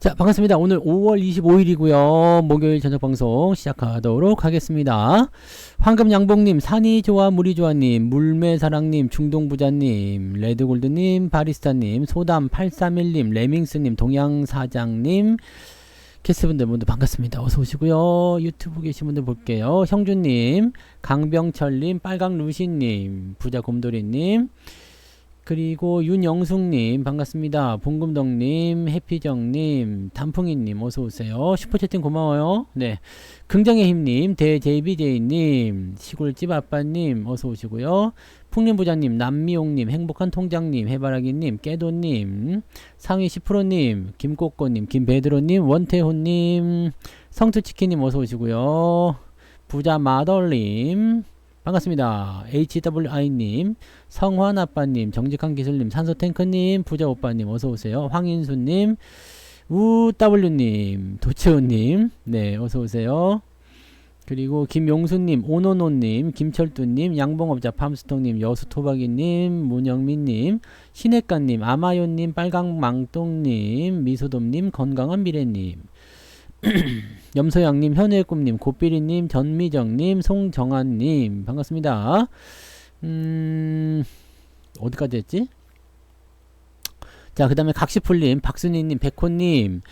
자, 반갑습니다. 오늘 5월 25일이고요. 목요일 저녁 방송 시작하도록 하겠습니다. 황금양봉님, 산이 좋아 물이 좋아님, 물매사랑님, 중동부자님, 레드골드님, 바리스타님, 소담831님, 레밍스님, 동양사장님, 게스트분들 모두 반갑습니다. 어서 오시고요. 유튜브 계신 분들 볼게요. 형준님, 강병철님, 빨강루시님, 부자곰돌이님, 그리고 윤영숙님 반갑습니다. 봉금덕님, 해피정님, 단풍이님 어서오세요. 슈퍼채팅 고마워요. 네, 긍정의 힘님, 대JBJ님, 시골집 아빠님 어서오시고요. 풍림부자님, 남미용님, 행복한 통장님, 해바라기님, 깨도님, 상위 10%님, 김꼬꼬님, 김베드로님, 원태호님, 성투치킨님 어서오시고요. 부자 마덜님 반갑습니다. HWI님, 성환아빠님, 정직한 기술님, 산소탱크님, 부자오빠님 어서오세요. 황인수님, 우W님, 도채호님, 네 어서오세요. 그리고 김용수님, 오노노님, 김철두님, 양봉업자 팜스통님, 여수토박이님, 문영민님, 신혜가님, 아마요님, 빨강망똥님, 미소돔님, 건강한 미래님, 염소양님, 현우의 꿈님, 고삐리님, 전미정님, 송정환님 반갑습니다. 어디까지 했지? 자, 그 다음에 각시풀님, 박순희님, 백호님,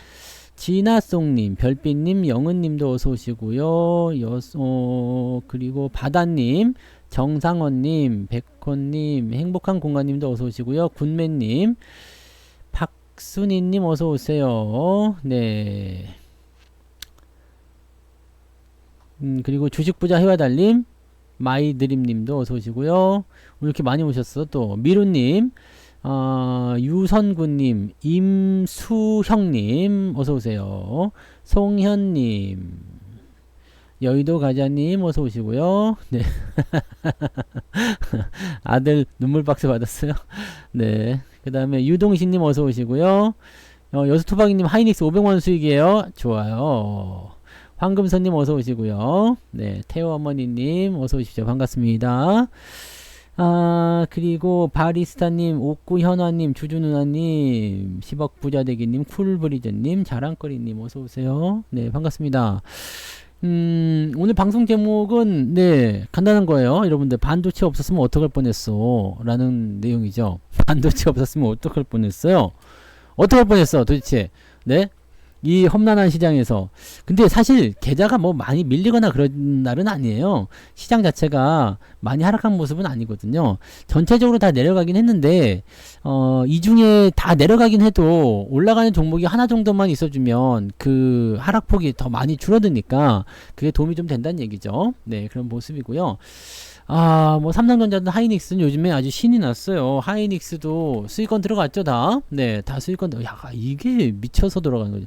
진아송님, 별빛님, 영은님도 어서오시고요. 그리고 바다님, 정상원님, 백호님, 행복한 공간님도 어서오시고요. 군매님, 박순희님 어서오세요. 네. 그리고 주식부자 해와달님, 마이드림님도 어서오시고요. 오늘 이렇게 많이 오셨어. 또 미루님, 유선구님, 임수형님 어서오세요. 송현님, 여의도 가자님 어서오시고요. 네. 아들 눈물박스 받았어요. 네. 그 다음에 유동신님 어서오시고요. 여수토박이님 하이닉스 500원 수익이에요. 좋아요. 황금선님 어서 오시고요. 네, 태호 어머니님 어서 오십시오. 반갑습니다. 그리고 바리스타님, 옥구현화님, 주주누나님, 10억 부자대기님, 쿨브리즈님, 자랑거리님 어서 오세요. 네, 반갑습니다. 오늘 방송 제목은 네 간단한 거예요. 여러분들 반도체 없었으면 어떡할 뻔했어 라는 내용이죠. 반도체 없었으면 어떡할 뻔했어요. 어떡할 뻔했어 도대체. 네, 이 험난한 시장에서. 근데 사실 계좌가 뭐 많이 밀리거나 그런 날은 아니에요. 시장 자체가 많이 하락한 모습은 아니거든요. 전체적으로 다 내려가긴 했는데 이 중에 다 내려가긴 해도 올라가는 종목이 하나 정도만 있어주면 그 하락폭이 더 많이 줄어드니까 그게 도움이 좀 된다는 얘기죠. 네, 그런 모습이고요. 뭐 삼성전자든 하이닉스는 요즘에 아주 신이 났어요. 하이닉스도 수익권 들어갔죠, 다. 네, 다 수익권. 야, 이게 미쳐서 돌아가는 거죠.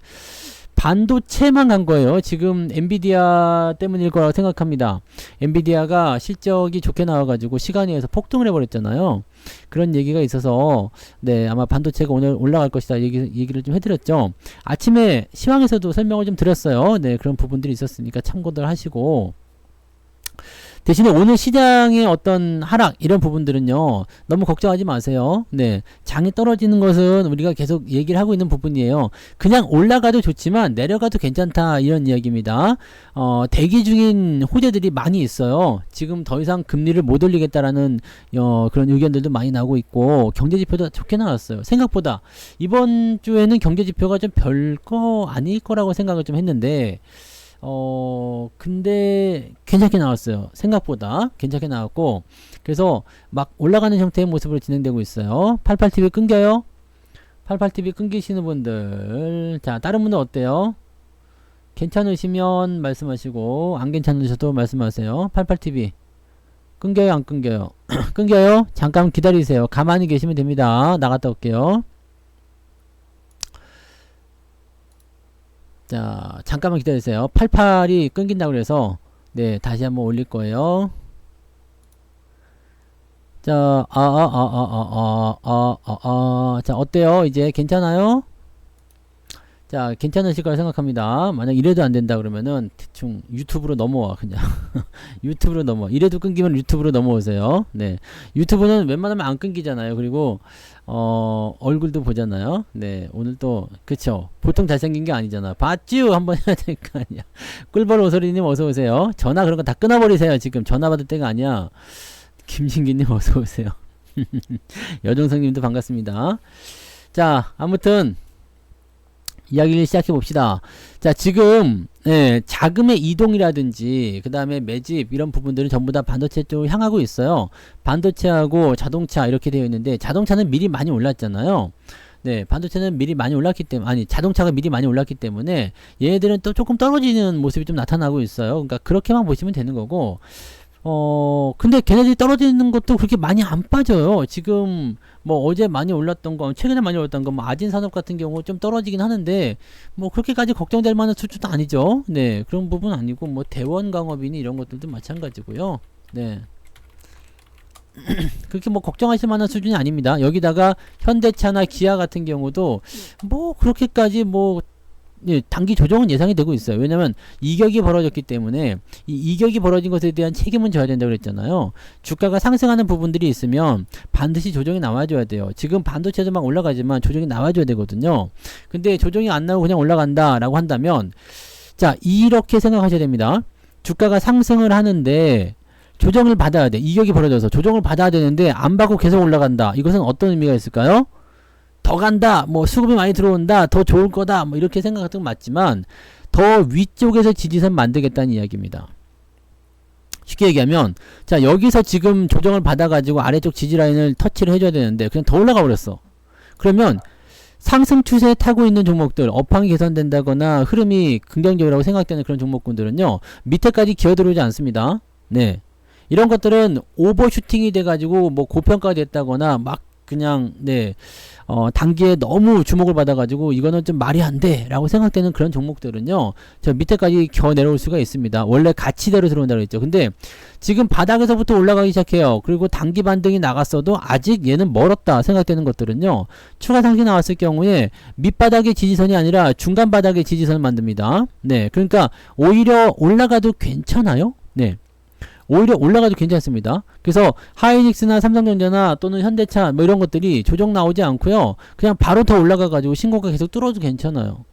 반도체만 간 거예요. 지금 엔비디아 때문일 거라고 생각합니다. 엔비디아가 실적이 좋게 나와가지고 시간이어서 폭등을 해버렸잖아요. 그런 얘기가 있어서 네, 아마 반도체가 오늘 올라갈 것이다 얘기를 좀 해드렸죠. 아침에 시황에서도 설명을 좀 드렸어요. 네, 그런 부분들이 있었으니까 참고들 하시고. 대신에 오늘 시장의 어떤 하락 이런 부분들은요 너무 걱정하지 마세요. 네, 장이 떨어지는 것은 우리가 계속 얘기를 하고 있는 부분이에요. 그냥 올라가도 좋지만 내려가도 괜찮다 이런 이야기입니다. 대기 중인 호재들이 많이 있어요. 지금 더 이상 금리를 못 올리겠다라는 그런 의견들도 많이 나오고 있고 경제지표도 좋게 나왔어요. 생각보다 이번 주에는 경제지표가 좀 별거 아닐 거라고 생각을 좀 했는데 근데 괜찮게 나왔어요. 생각보다 괜찮게 나왔고, 그래서 막 올라가는 형태의 모습으로 진행되고 있어요. 88TV 끊겨요? 88TV 끊기시는 분들, 자, 다른 분들 어때요? 괜찮으시면 말씀하시고, 안 괜찮으셔도 말씀하세요. 88TV 끊겨요, 안 끊겨요? 끊겨요? 잠깐 기다리세요. 가만히 계시면 됩니다. 나갔다 올게요. 자, 잠깐만 기다리세요. 88이 끊긴다고 그래서 네, 다시 한번 올릴 거예요. 자, 자, 어때요? 이제 괜찮아요? 자, 괜찮으실 거라 생각합니다. 만약 이래도 안 된다 그러면은 대충 유튜브로 넘어와, 그냥. 유튜브로 넘어와. 이래도 끊기면 유튜브로 넘어오세요. 네. 유튜브는 웬만하면 안 끊기잖아요. 그리고, 얼굴도 보잖아요. 네. 오늘 또, 그쵸. 보통 잘생긴 게 아니잖아. 봤쥬? 한번 해야 될 거 아니야. 꿀벌 오소리님 어서오세요. 전화 그런 거 다 끊어버리세요. 지금 전화 받을 때가 아니야. 김진기님 어서오세요. 여정성님도 반갑습니다. 자, 아무튼, 이야기를 시작해 봅시다. 자, 지금 자금의 이동이라든지 그 다음에 매집 이런 부분들은 전부 다 반도체 쪽으로 향하고 있어요. 반도체하고 자동차 이렇게 되어 있는데 자동차는 미리 많이 올랐잖아요. 네, 반도체는 미리 많이 올랐기 때문에, 아니, 자동차가 미리 많이 올랐기 때문에 얘네들은 또 조금 떨어지는 모습이 좀 나타나고 있어요. 그러니까 그렇게만 보시면 되는 거고, 근데 걔네들이 떨어지는 것도 그렇게 많이 안 빠져요. 지금 뭐 어제 많이 올랐던 거, 최근에 많이 올랐던 거, 뭐 아진산업 같은 경우 좀 떨어지긴 하는데 뭐 그렇게까지 걱정될 만한 수준도 아니죠. 네, 그런 부분 아니고 뭐 대원광업이니 이런 것들도 마찬가지고요. 네. 그렇게 뭐 걱정하실 만한 수준이 아닙니다. 여기다가 현대차나 기아 같은 경우도 뭐 그렇게까지 뭐 예, 단기 조정은 예상이 되고 있어요. 왜냐면 이격이 벌어졌기 때문에 이 이격이 벌어진 것에 대한 책임은 져야 된다고 그랬잖아요. 주가가 상승하는 부분들이 있으면 반드시 조정이 나와줘야 돼요. 지금 반도체도 막 올라가지만 조정이 나와줘야 되거든요. 근데 조정이 안 나오고 그냥 올라간다라고 한다면 자, 이렇게 생각하셔야 됩니다. 주가가 상승을 하는데 조정을 받아야 돼. 이격이 벌어져서 조정을 받아야 되는데 안 받고 계속 올라간다. 이것은 어떤 의미가 있을까요? 더 간다, 뭐 수급이 많이 들어온다, 더 좋을 거다, 뭐 이렇게 생각하는 건 맞지만 더 위쪽에서 지지선 만들겠다는 이야기입니다. 쉽게 얘기하면 자, 여기서 지금 조정을 받아가지고 아래쪽 지지라인을 터치를 해줘야 되는데 그냥 더 올라가 버렸어. 그러면 상승 추세에 타고 있는 종목들, 업황이 개선된다거나 흐름이 긍정적이라고 생각되는 그런 종목군들은요, 밑에까지 기어들어오지 않습니다. 네, 이런 것들은 오버슈팅이 돼가지고 뭐 고평가가 됐다거나 막 그냥 단기에 너무 주목을 받아가지고 이거는 좀 말이 안 돼 라고 생각되는 그런 종목들은요, 저 밑에까지 겨 내려올 수가 있습니다. 원래 가치대로 들어온다고 했죠. 근데 지금 바닥에서부터 올라가기 시작해요. 그리고 단기 반등이 나갔어도 아직 얘는 멀었다 생각되는 것들은요, 추가 상승이 나왔을 경우에 밑바닥의 지지선이 아니라 중간 바닥의 지지선을 만듭니다. 네, 그러니까 오히려 올라가도 괜찮아요. 네, 오히려 올라가도 괜찮습니다. 그래서 하이닉스나 삼성전자나 또는 현대차 뭐 이런 것들이 조정 나오지 않고요, 그냥 바로 더 올라가가지고 신고가 계속 뚫어도 괜찮아요.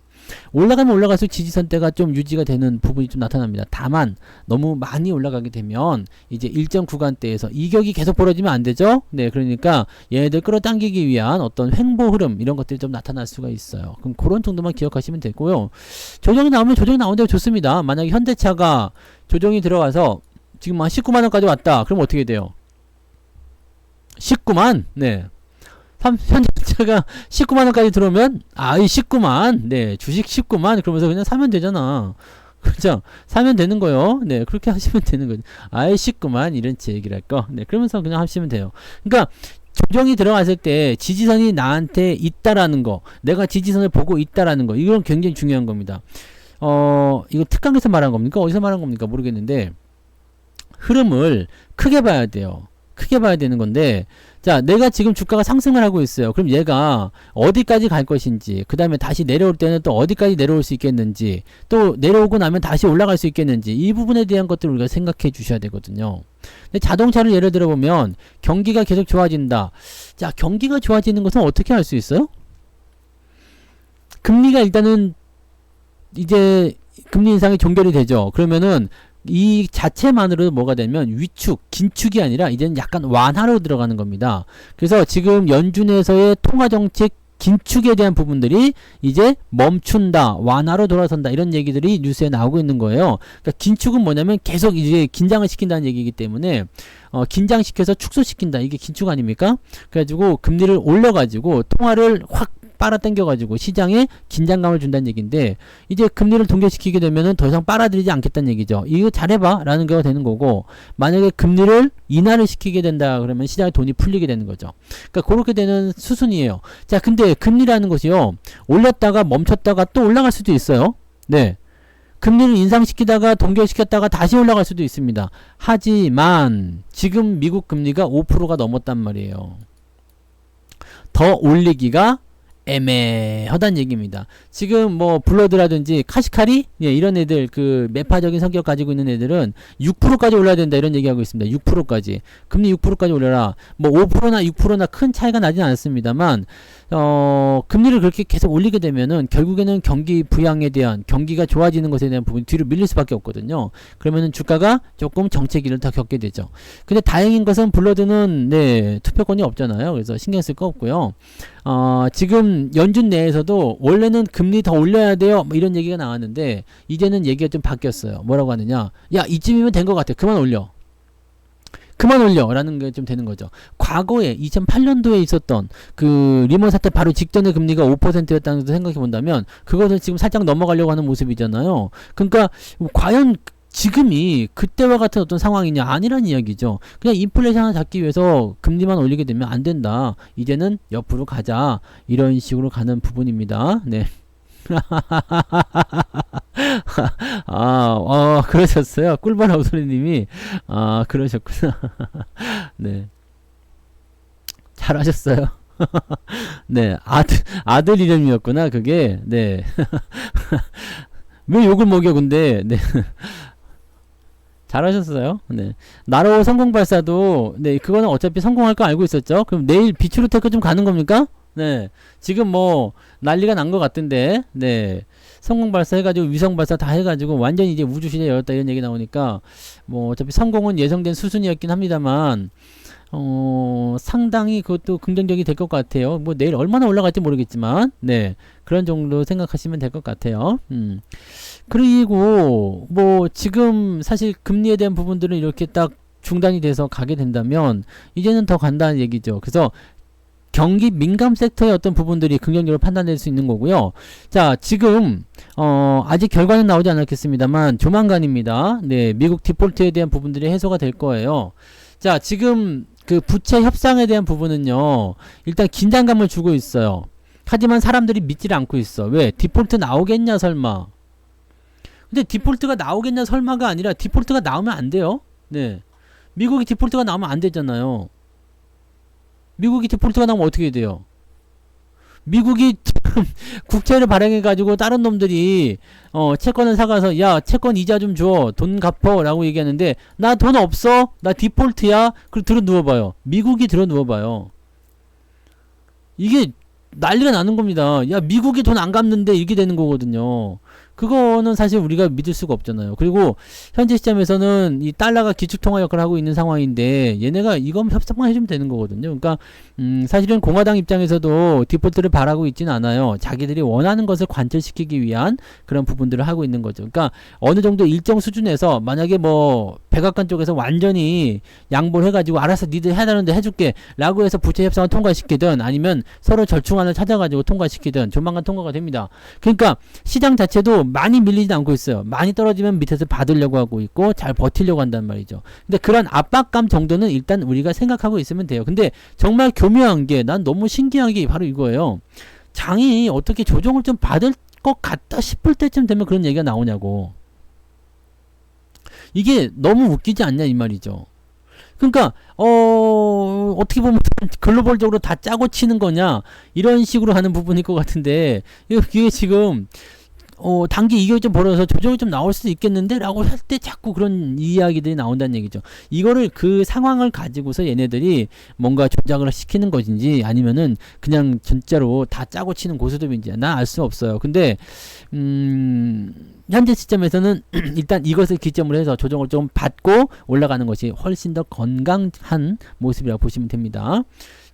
올라가면 올라갈수록 지지선대가 좀 유지가 되는 부분이 좀 나타납니다. 다만 너무 많이 올라가게 되면 이제 일정 구간대에서 이격이 계속 벌어지면 안 되죠. 네, 그러니까 얘네들 끌어당기기 위한 어떤 횡보 흐름 이런 것들이 좀 나타날 수가 있어요. 그럼 그런 정도만 기억하시면 되고요. 조정이 나오면 조정이 나온다고 좋습니다. 만약에 현대차가 조정이 들어가서 지금 한 19만원까지 왔다. 그럼 어떻게 돼요? 19만? 네. 현대차가 19만원까지 들어오면, 이 19만. 네. 주식 19만. 그러면서 그냥 사면 되잖아. 그죠? 사면 되는 거요. 네. 그렇게 하시면 되는 거죠. 19만. 이런 얘기를 할 거. 네. 그러면서 그냥 하시면 돼요. 그러니까, 조정이 들어갔을 때 지지선이 나한테 있다라는 거. 내가 지지선을 보고 있다라는 거. 이건 굉장히 중요한 겁니다. 이거 특강에서 말한 겁니까? 어디서 말한 겁니까? 모르겠는데, 흐름을 크게 봐야 돼요. 크게 봐야 되는 건데, 자, 내가 지금 주가가 상승을 하고 있어요. 그럼 얘가 어디까지 갈 것인지, 그 다음에 다시 내려올 때는 또 어디까지 내려올 수 있겠는지, 또 내려오고 나면 다시 올라갈 수 있겠는지, 이 부분에 대한 것들을 우리가 생각해 주셔야 되거든요. 근데 자동차를 예를 들어 보면 경기가 계속 좋아진다. 자, 경기가 좋아지는 것은 어떻게 할 수 있어요? 금리가 일단은 이제 금리 인상이 종결이 되죠. 그러면은 이 자체만으로도 뭐가 되면 위축, 긴축이 아니라 이제는 약간 완화로 들어가는 겁니다. 그래서 지금 연준에서의 통화정책 긴축에 대한 부분들이 이제 멈춘다, 완화로 돌아선다, 이런 얘기들이 뉴스에 나오고 있는 거예요. 그러니까 긴축은 뭐냐면 계속 이제 긴장을 시킨다는 얘기이기 때문에 긴장시켜서 축소시킨다, 이게 긴축 아닙니까? 그래가지고 금리를 올려가지고 통화를 확 빨아당겨가지고 시장에 긴장감을 준다는 얘기인데, 이제 금리를 동결시키게 되면은 더 이상 빨아들이지 않겠다는 얘기죠. 이거 잘해봐 라는 거가 되는 거고, 만약에 금리를 인하를 시키게 된다 그러면 시장에 돈이 풀리게 되는 거죠. 그러니까 그렇게 되는 수순이에요. 자, 근데 금리라는 것이요, 올렸다가 멈췄다가 또 올라갈 수도 있어요. 네, 금리를 인상시키다가 동결시켰다가 다시 올라갈 수도 있습니다. 하지만 지금 미국 금리가 5%가 넘었단 말이에요. 더 올리기가 애매하다는 얘기입니다. 지금 뭐 블러드라든지 카시카리 예, 이런 애들 그 매파적인 성격 가지고 있는 애들은 6%까지 올라야 된다 이런 얘기하고 있습니다. 6%까지 금리 6%까지 올려라. 뭐 5%나 6%나 큰 차이가 나진 않습니다만 금리를 그렇게 계속 올리게 되면은 결국에는 경기 부양에 대한 경기가 좋아지는 것에 대한 부분이 뒤로 밀릴 수밖에 없거든요. 그러면은 주가가 조금 정체기를 더 겪게 되죠. 근데 다행인 것은 블러드는 네 투표권이 없잖아요. 그래서 신경 쓸 거 없고요. 지금 연준 내에서도 원래는 금리 더 올려야 돼요 뭐 이런 얘기가 나왔는데 이제는 얘기가 좀 바뀌었어요. 뭐라고 하느냐, 야 이쯤이면 된 것 같아, 그만 올려 라는 게 좀 되는 거죠. 과거에 2008년도에 있었던 그 리먼 사태 바로 직전의 금리가 5%였다는 것을 생각해 본다면 그것을 지금 살짝 넘어가려고 하는 모습이잖아요. 그러니까 과연 지금이 그때와 같은 어떤 상황이냐, 아니란 이야기죠. 그냥 인플레이션을 잡기 위해서 금리만 올리게 되면 안 된다, 이제는 옆으로 가자, 이런 식으로 가는 부분입니다. 네. 그러셨어요. 꿀바람 소리님이. 그러셨구나. 네. 잘하셨어요. 네. 아들 이름이었구나, 그게. 네. 왜 욕을 먹여, 근데. 네. 잘하셨어요. 네. 나로 성공발사도, 네, 그거는 어차피 성공할 거 알고 있었죠? 그럼 내일 비추로 테크 좀 가는 겁니까? 네. 지금 뭐, 난리가 난 것 같은데, 네. 성공발사 해가지고, 위성발사 다 해가지고, 완전히 이제 우주시대 열었다, 이런 얘기 나오니까, 뭐, 어차피 성공은 예정된 수순이었긴 합니다만, 상당히 그것도 긍정적이 될 것 같아요. 뭐, 내일 얼마나 올라갈지 모르겠지만, 네. 그런 정도 생각하시면 될 것 같아요. 그리고, 뭐, 지금 사실 금리에 대한 부분들은 이렇게 딱 중단이 돼서 가게 된다면, 이제는 더 간다는 얘기죠. 그래서, 경기 민감 섹터의 어떤 부분들이 긍정적으로 판단될 수 있는 거고요. 자, 지금 아직 결과는 나오지 않았겠습니다만 조만간입니다. 네, 미국 디폴트에 대한 부분들이 해소가 될 거예요. 자, 지금 그 부채 협상에 대한 부분은요, 일단 긴장감을 주고 있어요. 하지만 사람들이 믿지를 않고 있어. 왜? 디폴트 나오겠냐 설마. 근데 디폴트가 나오겠냐 설마가 아니라 디폴트가 나오면 안 돼요. 네, 미국이 디폴트가 나오면 안 되잖아요. 미국이 디폴트가 나오면 어떻게 돼요? 미국이 국채를 발행해가지고 다른 놈들이 채권을 사가서 야 채권 이자 좀 줘, 돈 갚어 라고 얘기하는데 나 돈 없어, 나 디폴트야, 그럼 들어 누워봐요. 미국이 들어 누워봐요. 이게 난리가 나는 겁니다. 야 미국이 돈 안 갚는데 이렇게 되는 거거든요. 그거는 사실 우리가 믿을 수가 없잖아요. 그리고 현재 시점에서는 이 달러가 기축통화 역할을 하고 있는 상황인데 얘네가 이건 협상만 해주면 되는 거거든요. 그러니까 사실은 공화당 입장에서도 디폴트를 바라고 있지는 않아요. 자기들이 원하는 것을 관철시키기 위한 그런 부분들을 하고 있는 거죠. 그러니까 어느 정도 일정 수준에서 만약에 뭐 백악관 쪽에서 완전히 양보를 해가지고 알아서 니들 해달라는데 해줄게 라고 해서 부채 협상을 통과시키든 아니면 서로 절충안을 찾아가지고 통과시키든 조만간 통과가 됩니다. 그러니까 시장 자체도 많이 밀리지 않고 있어요. 많이 떨어지면 밑에서 받으려고 하고 있고 잘 버티려고 한단 말이죠. 근데 그런 압박감 정도는 일단 우리가 생각하고 있으면 돼요. 근데 정말 교묘한 게, 난 너무 신기한 게 바로 이거예요. 장이 어떻게 조정을 좀 받을 것 같다 싶을 때쯤 되면 그런 얘기가 나오냐고. 이게 너무 웃기지 않냐 이 말이죠. 그러니까 어떻게 보면 글로벌적으로 다 짜고 치는 거냐 이런 식으로 하는 부분일 것 같은데, 이게 지금 단기 이격이 좀 벌어서 조정이 좀 나올 수도 있겠는데 라고 할 때 자꾸 그런 이야기들이 나온다는 얘기죠. 이거를 그 상황을 가지고서 얘네들이 뭔가 조작을 시키는 것인지 아니면은 그냥 진짜로 다 짜고 치는 고스톱인지 난 알 수 없어요. 근데 현재 시점에서는 일단 이것을 기점으로 해서 조정을 좀 받고 올라가는 것이 훨씬 더 건강한 모습이라고 보시면 됩니다.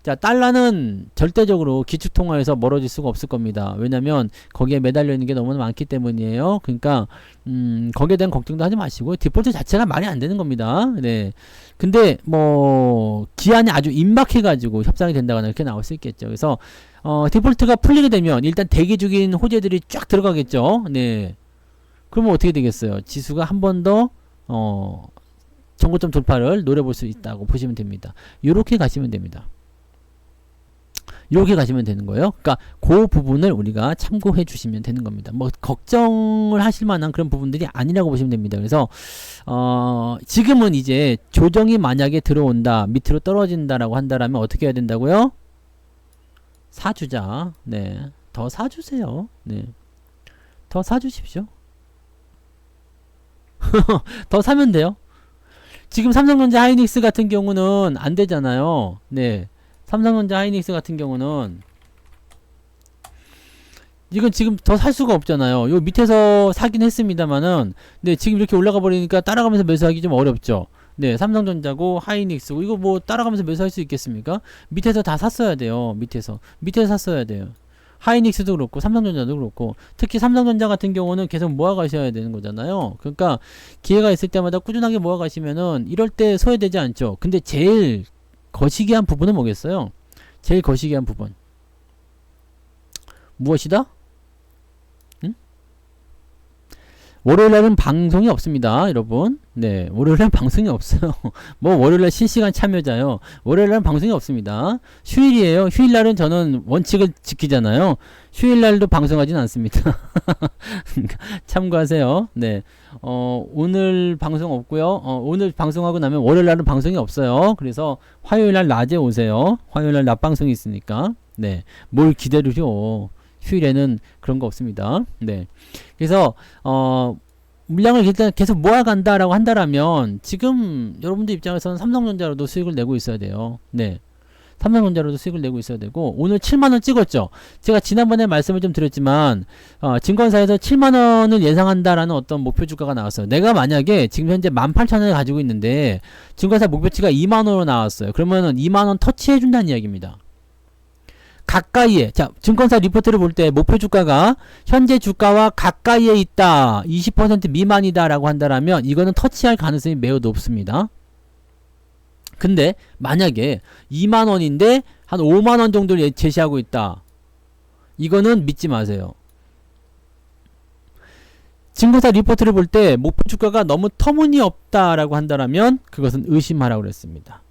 자, 달러는 절대적으로 기축통화에서 멀어질 수가 없을 겁니다. 왜냐면 거기에 매달려 있는 게 너무 많기 때문이에요. 그러니까 거기에 대한 걱정도 하지 마시고 디폴트 자체가 말이 안 되는 겁니다. 네. 근데 뭐 기한이 아주 임박해 가지고 협상이 된다거나 이렇게 나올 수 있겠죠. 그래서 디폴트가 풀리게 되면 일단 대기 중인 호재들이 쫙 들어가겠죠. 네. 그러면 어떻게 되겠어요? 지수가 한 번 더 정고점 돌파를 노려볼 수 있다고 보시면 됩니다. 요렇게 가시면 됩니다. 이렇게 가시면 되는 거예요. 그러니까 그 부분을 우리가 참고해 주시면 되는 겁니다. 뭐 걱정을 하실 만한 그런 부분들이 아니라고 보시면 됩니다. 그래서 지금은 이제 조정이 만약에 들어온다, 밑으로 떨어진다라고 한다라면 어떻게 해야 된다고요? 사주자. 네. 더 사주세요. 네. 더 사주십시오. 더 사면 돼요. 지금 삼성전자 하이닉스 같은 경우는 안 되잖아요. 네. 삼성전자 하이닉스 같은 경우는 이건 지금 더 살 수가 없잖아요. 요 밑에서 사긴 했습니다만은 네, 지금 이렇게 올라가 버리니까 따라가면서 매수하기 좀 어렵죠. 네, 삼성전자고 하이닉스고 이거 뭐 따라가면서 매수할 수 있겠습니까? 밑에서 다 샀어야 돼요. 밑에서 샀어야 돼요. 하이닉스도 그렇고 삼성전자도 그렇고 특히 삼성전자 같은 경우는 계속 모아 가셔야 되는 거잖아요. 그러니까 기회가 있을 때마다 꾸준하게 모아 가시면은 이럴 때 소외되지 않죠. 근데 제일 거시기한 부분은 뭐겠어요? 제일 거시기한 부분 무엇이다? 월요일날은 방송이 없습니다, 여러분. 네, 월요일날 방송이 없어요. 뭐 월요일날 실시간 참여자요. 월요일날 방송이 없습니다. 휴일이에요. 휴일날은 저는 원칙을 지키잖아요. 휴일날도 방송하진 않습니다. 참고하세요. 네, 오늘 방송 없고요. 오늘 방송하고 나면 월요일날은 방송이 없어요. 그래서 화요일날 낮에 오세요. 화요일날 낮 방송이 있으니까. 네, 뭘 기대를 해요. 휴일에는 그런 거 없습니다. 네. 그래서, 물량을 일단 계속 모아간다라고 한다라면, 지금 여러분들 입장에서는 삼성전자로도 수익을 내고 있어야 돼요. 네. 삼성전자로도 수익을 내고 있어야 되고, 오늘 7만원 찍었죠? 제가 지난번에 말씀을 좀 드렸지만, 증권사에서 7만원을 예상한다라는 어떤 목표 주가가 나왔어요. 내가 만약에 지금 현재 18,000원을 가지고 있는데, 증권사 목표치가 2만원으로 나왔어요. 그러면은 2만원 터치해준다는 이야기입니다. 가까이에, 자, 증권사 리포트를 볼 때 목표 주가가 현재 주가와 가까이에 있다, 20% 미만이다 라고 한다라면 이거는 터치할 가능성이 매우 높습니다. 근데 만약에 2만원인데 한 5만원 정도를 제시하고 있다, 이거는 믿지 마세요. 증권사 리포트를 볼 때 목표 주가가 너무 터무니없다 라고 한다라면 그것은 의심하라고 그랬습니다.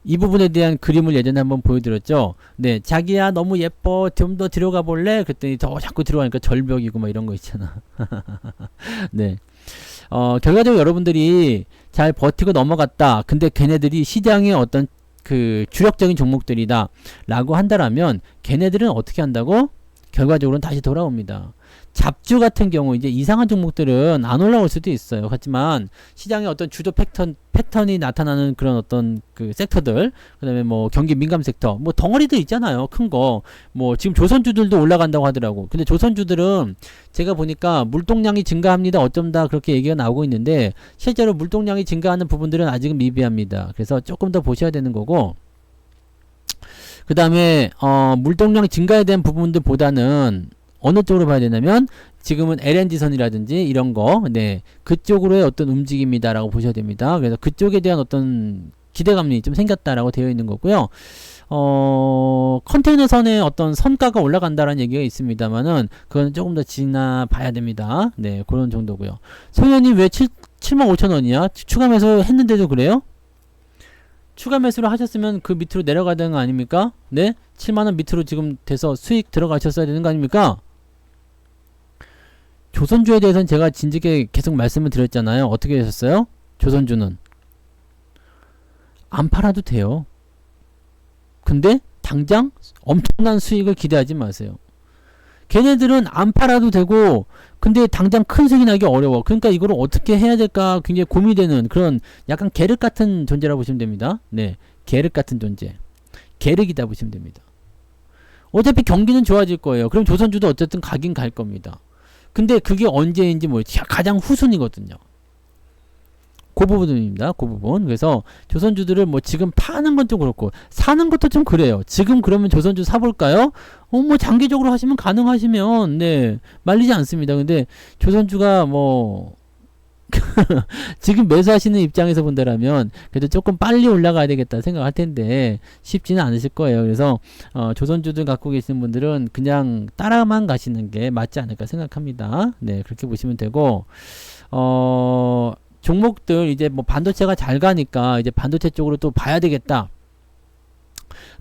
이 부분에 대한 그림을 예전에 한번 보여드렸죠. 네, 자기야 너무 예뻐, 좀 더 들어가 볼래? 그랬더니 더 자꾸 들어가니까 절벽이고 막 이런 거 있잖아. 네, 결과적으로 여러분들이 잘 버티고 넘어갔다. 근데 걔네들이 시장의 어떤 그 주력적인 종목들이다 라고 한다라면 걔네들은 어떻게 한다고? 결과적으로는 다시 돌아옵니다. 잡주 같은 경우 이제 이상한 종목들은 안 올라올 수도 있어요. 하지만 시장의 어떤 주도 패턴이 나타나는 그런 어떤 그 섹터들, 그 다음에 뭐 경기 민감 섹터, 뭐 덩어리도 있잖아요. 큰 거. 뭐 지금 조선주들도 올라간다고 하더라고. 근데 조선주들은 제가 보니까 물동량이 증가합니다. 어쩜다 그렇게 얘기가 나오고 있는데 실제로 물동량이 증가하는 부분들은 아직은 미비합니다. 그래서 조금 더 보셔야 되는 거고, 그 다음에 물동량 증가에 대한 부분들보다는 어느 쪽으로 봐야 되냐면 지금은 LNG선이라든지 이런 거, 네, 그쪽으로의 어떤 움직임이다라고 보셔야 됩니다. 그래서 그쪽에 대한 어떤 기대감이 좀 생겼다라고 되어 있는 거고요. 컨테이너선의 어떤 선가가 올라간다라는 얘기가 있습니다만은 그건 조금 더 지나봐야 됩니다. 네, 그런 정도고요. 소연님 왜 75,000원이야? 추가 매수 했는데도 그래요? 추가 매수를 하셨으면 그 밑으로 내려가야 되는 거 아닙니까? 네? 7만원 밑으로 지금 돼서 수익 들어가셨어야 되는 거 아닙니까? 조선주에 대해서는 제가 진즉에 계속 말씀을 드렸잖아요. 어떻게 하셨어요? 조선주는 안 팔아도 돼요. 근데 당장 엄청난 수익을 기대하지 마세요. 걔네들은 안 팔아도 되고 근데 당장 큰 수익이 나기 어려워. 그러니까 이거를 어떻게 해야 될까 굉장히 고민되는 그런 약간 계륵 같은 존재라고 보시면 됩니다. 네, 계륵 같은 존재, 계륵이다 보시면 됩니다. 어차피 경기는 좋아질 거예요. 그럼 조선주도 어쨌든 가긴 갈 겁니다. 근데 그게 언제인지 모르겠어요. 가장 후순이거든요. 그 부분입니다. 그 부분. 그래서 조선주들을 뭐 지금 파는 건 좀 그렇고 사는 것도 좀 그래요. 지금 그러면 조선주 사볼까요? 뭐 장기적으로 하시면 가능하시면 네, 말리지 않습니다. 근데 조선주가 뭐 지금 매수하시는 입장에서 본다라면 그래도 조금 빨리 올라가야 되겠다 생각할 텐데 쉽지는 않으실 거예요. 그래서 조선주들 갖고 계시는 분들은 그냥 따라만 가시는 게 맞지 않을까 생각합니다. 네, 그렇게 보시면 되고, 종목들 이제 뭐 반도체가 잘 가니까 이제 반도체 쪽으로 또 봐야 되겠다.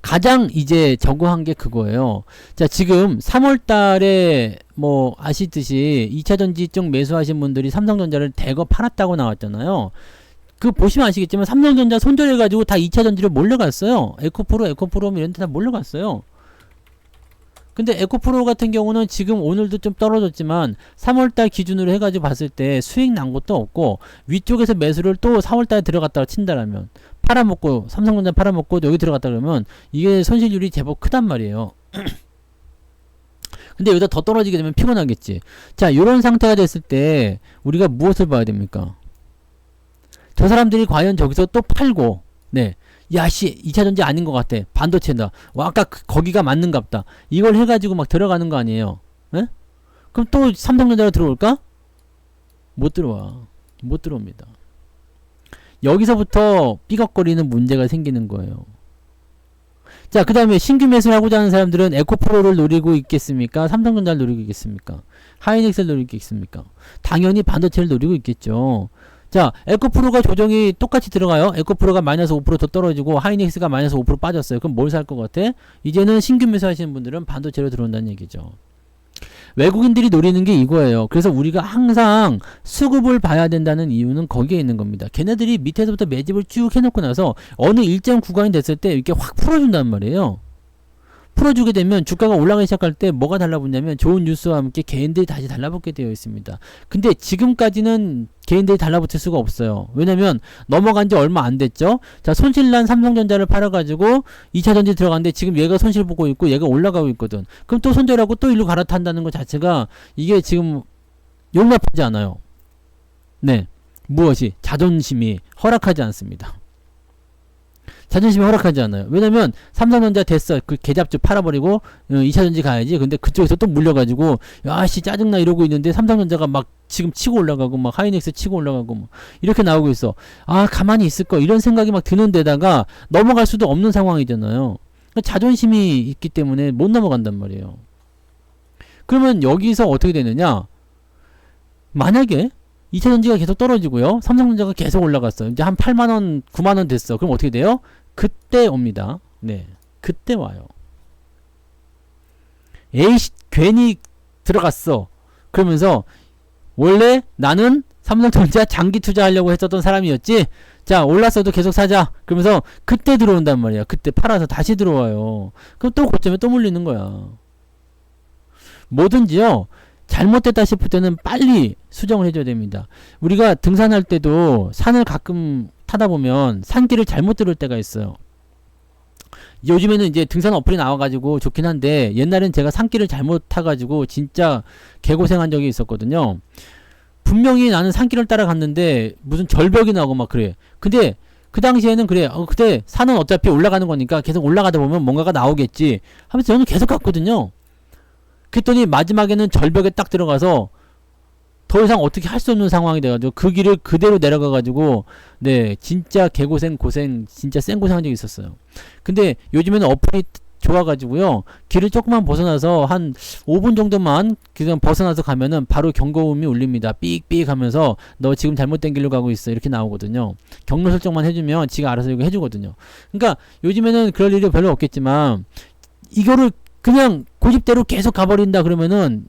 가장 이제 적응한 게 그거예요. 자, 지금 3월 달에 뭐 아시듯이 2차전지 쪽 매수하신 분들이 삼성전자를 대거 팔았다고 나왔잖아요. 그 보시면 아시겠지만 삼성전자 손절해가지고 다 2차전지를 몰려갔어요. 에코프로, 에코프롬 이런 데 다 몰려갔어요. 근데 에코프로 같은 경우는 지금 오늘도 좀 떨어졌지만 3월달 기준으로 해가지고 봤을 때 수익 난 것도 없고, 위쪽에서 매수를 또 4월달에 들어갔다가 친다라면, 팔아먹고 삼성전자 팔아먹고 여기 들어갔다 그러면 이게 손실률이 제법 크단 말이에요. 근데 여기다 더 떨어지게 되면 피곤하겠지. 자, 요런 상태가 됐을 때 우리가 무엇을 봐야 됩니까? 저 사람들이 과연 저기서 또 팔고, 네, 야씨 2차전지 아닌 것 같아, 반도체다, 와 아까 거기가 맞는갑다, 이걸 해가지고 막 들어가는 거 아니에요. 네? 그럼 또 삼성전자로 들어올까? 못 들어와. 못 들어옵니다. 여기서부터 삐걱거리는 문제가 생기는 거예요. 자, 그 다음에 신규 매수를 하고자 하는 사람들은 에코프로를 노리고 있겠습니까? 삼성전자를 노리고 있겠습니까? 하이닉스를 노리고 있겠습니까? 당연히 반도체를 노리고 있겠죠. 자, 에코프로가 조정이 똑같이 들어가요. 에코프로가 마이너스 5% 더 떨어지고 하이닉스가 마이너스 5% 빠졌어요. 그럼 뭘 살 것 같아? 이제는 신규 매수하시는 분들은 반도체로 들어온다는 얘기죠. 외국인들이 노리는 게 이거예요. 그래서 우리가 항상 수급을 봐야 된다는 이유는 거기에 있는 겁니다. 걔네들이 밑에서부터 매집을 쭉 해놓고 나서 어느 일정 구간이 됐을 때 이렇게 확 풀어준단 말이에요. 풀어주게 되면 주가가 올라가기 시작할 때 뭐가 달라붙냐면 좋은 뉴스와 함께 개인들이 다시 달라붙게 되어 있습니다. 근데 지금까지는 개인들이 달라붙을 수가 없어요. 왜냐면 넘어간 지 얼마 안 됐죠. 자, 손실난 삼성전자를 팔아가지고 2차전지 들어갔는데 지금 얘가 손실 보고 있고 얘가 올라가고 있거든. 그럼 또 손절하고 또 일로 갈아탄다는 것 자체가 이게 지금 용납하지 않아요. 네, 무엇이? 자존심이 허락하지 않습니다. 자존심이 허락하지 않아요. 왜냐면 삼성전자 됐어, 그 계잡주 팔아버리고 2차전지 가야지. 근데 그쪽에서 또 물려가지고 야씨 짜증나 이러고 있는데 삼성전자가 막 지금 치고 올라가고 막 하이닉스 치고 올라가고 막 이렇게 나오고 있어. 아, 가만히 있을 거, 이런 생각이 막 드는 데다가 넘어갈 수도 없는 상황이잖아요. 자존심이 있기 때문에 못 넘어간단 말이에요. 그러면 여기서 어떻게 되느냐, 만약에 2차전지가 계속 떨어지고요, 삼성전자가 계속 올라갔어. 이제 한 8만원 9만원 됐어. 그럼 어떻게 돼요? 그때 옵니다. 네, 그때 와요. 에이씨 괜히 들어갔어. 그러면서 원래 나는 삼성전자 장기 투자하려고 했었던 사람이었지. 자, 올랐어도 계속 사자. 그러면서 그때 들어온단 말이야. 그때 팔아서 다시 들어와요. 그럼 또 고점에 또 물리는 거야. 뭐든지요, 잘못됐다 싶을 때는 빨리 수정을 해줘야 됩니다. 우리가 등산할 때도 산을 가끔 타다 보면 산길을 잘못 들을 때가 있어요. 요즘에는 이제 등산 어플이 나와가지고 좋긴 한데, 옛날엔 제가 산길을 잘못 타가지고 진짜 개고생한 적이 있었거든요. 분명히 나는 산길을 따라갔는데 무슨 절벽이 나오고 막 그래. 근데 그 당시에는 그래, 그때 산은 어차피 올라가는 거니까 계속 올라가다 보면 뭔가가 나오겠지 하면서 저는 계속 갔거든요. 그랬더니 마지막에는 절벽에 딱 들어가서 더 이상 어떻게 할 수 없는 상황이 돼가지고 그 길을 그대로 내려가가지고, 네, 진짜 개고생, 진짜 생고생한 적이 있었어요. 근데 요즘에는 어플이 좋아가지고요, 길을 조금만 벗어나서 한 5분 정도만 그냥 벗어나서 가면은 바로 경고음이 울립니다. 삑삑 하면서 너 지금 잘못된 길로 가고 있어, 이렇게 나오거든요. 경로 설정만 해주면 지가 알아서 이거 해주거든요. 그러니까 요즘에는 그럴 일이 별로 없겠지만, 이거를 그냥 고집대로 계속 가버린다 그러면은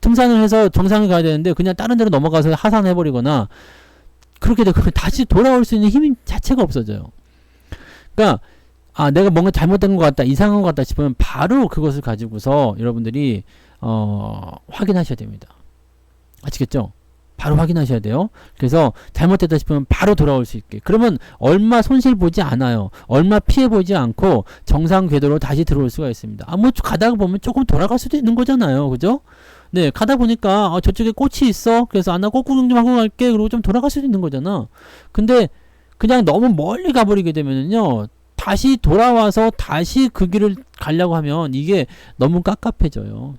등산을 해서 정상에 가야 되는데 그냥 다른 데로 넘어가서 하산해버리거나 그렇게 되고 다시 돌아올 수 있는 힘 자체가 없어져요. 그러니까 아, 내가 뭔가 잘못된 것 같다, 이상한 것 같다 싶으면 바로 그것을 가지고서 여러분들이 확인하셔야 됩니다. 아시겠죠? 바로 확인하셔야 돼요. 그래서 잘못됐다 싶으면 바로 돌아올 수 있게. 그러면 얼마 손실 보지 않아요. 얼마 피해 보지 않고 정상 궤도로 다시 들어올 수가 있습니다. 아, 뭐 가다가 보면 조금 돌아갈 수도 있는 거잖아요. 그죠? 네, 가다 보니까 저쪽에 꽃이 있어. 그래서 나 꽃 구경 좀 하고 갈게. 그리고 좀 돌아갈 수도 있는 거잖아. 근데 그냥 너무 멀리 가버리게 되면은요, 다시 돌아와서 다시 그 길을 가려고 하면 이게 너무 깝깝해져요.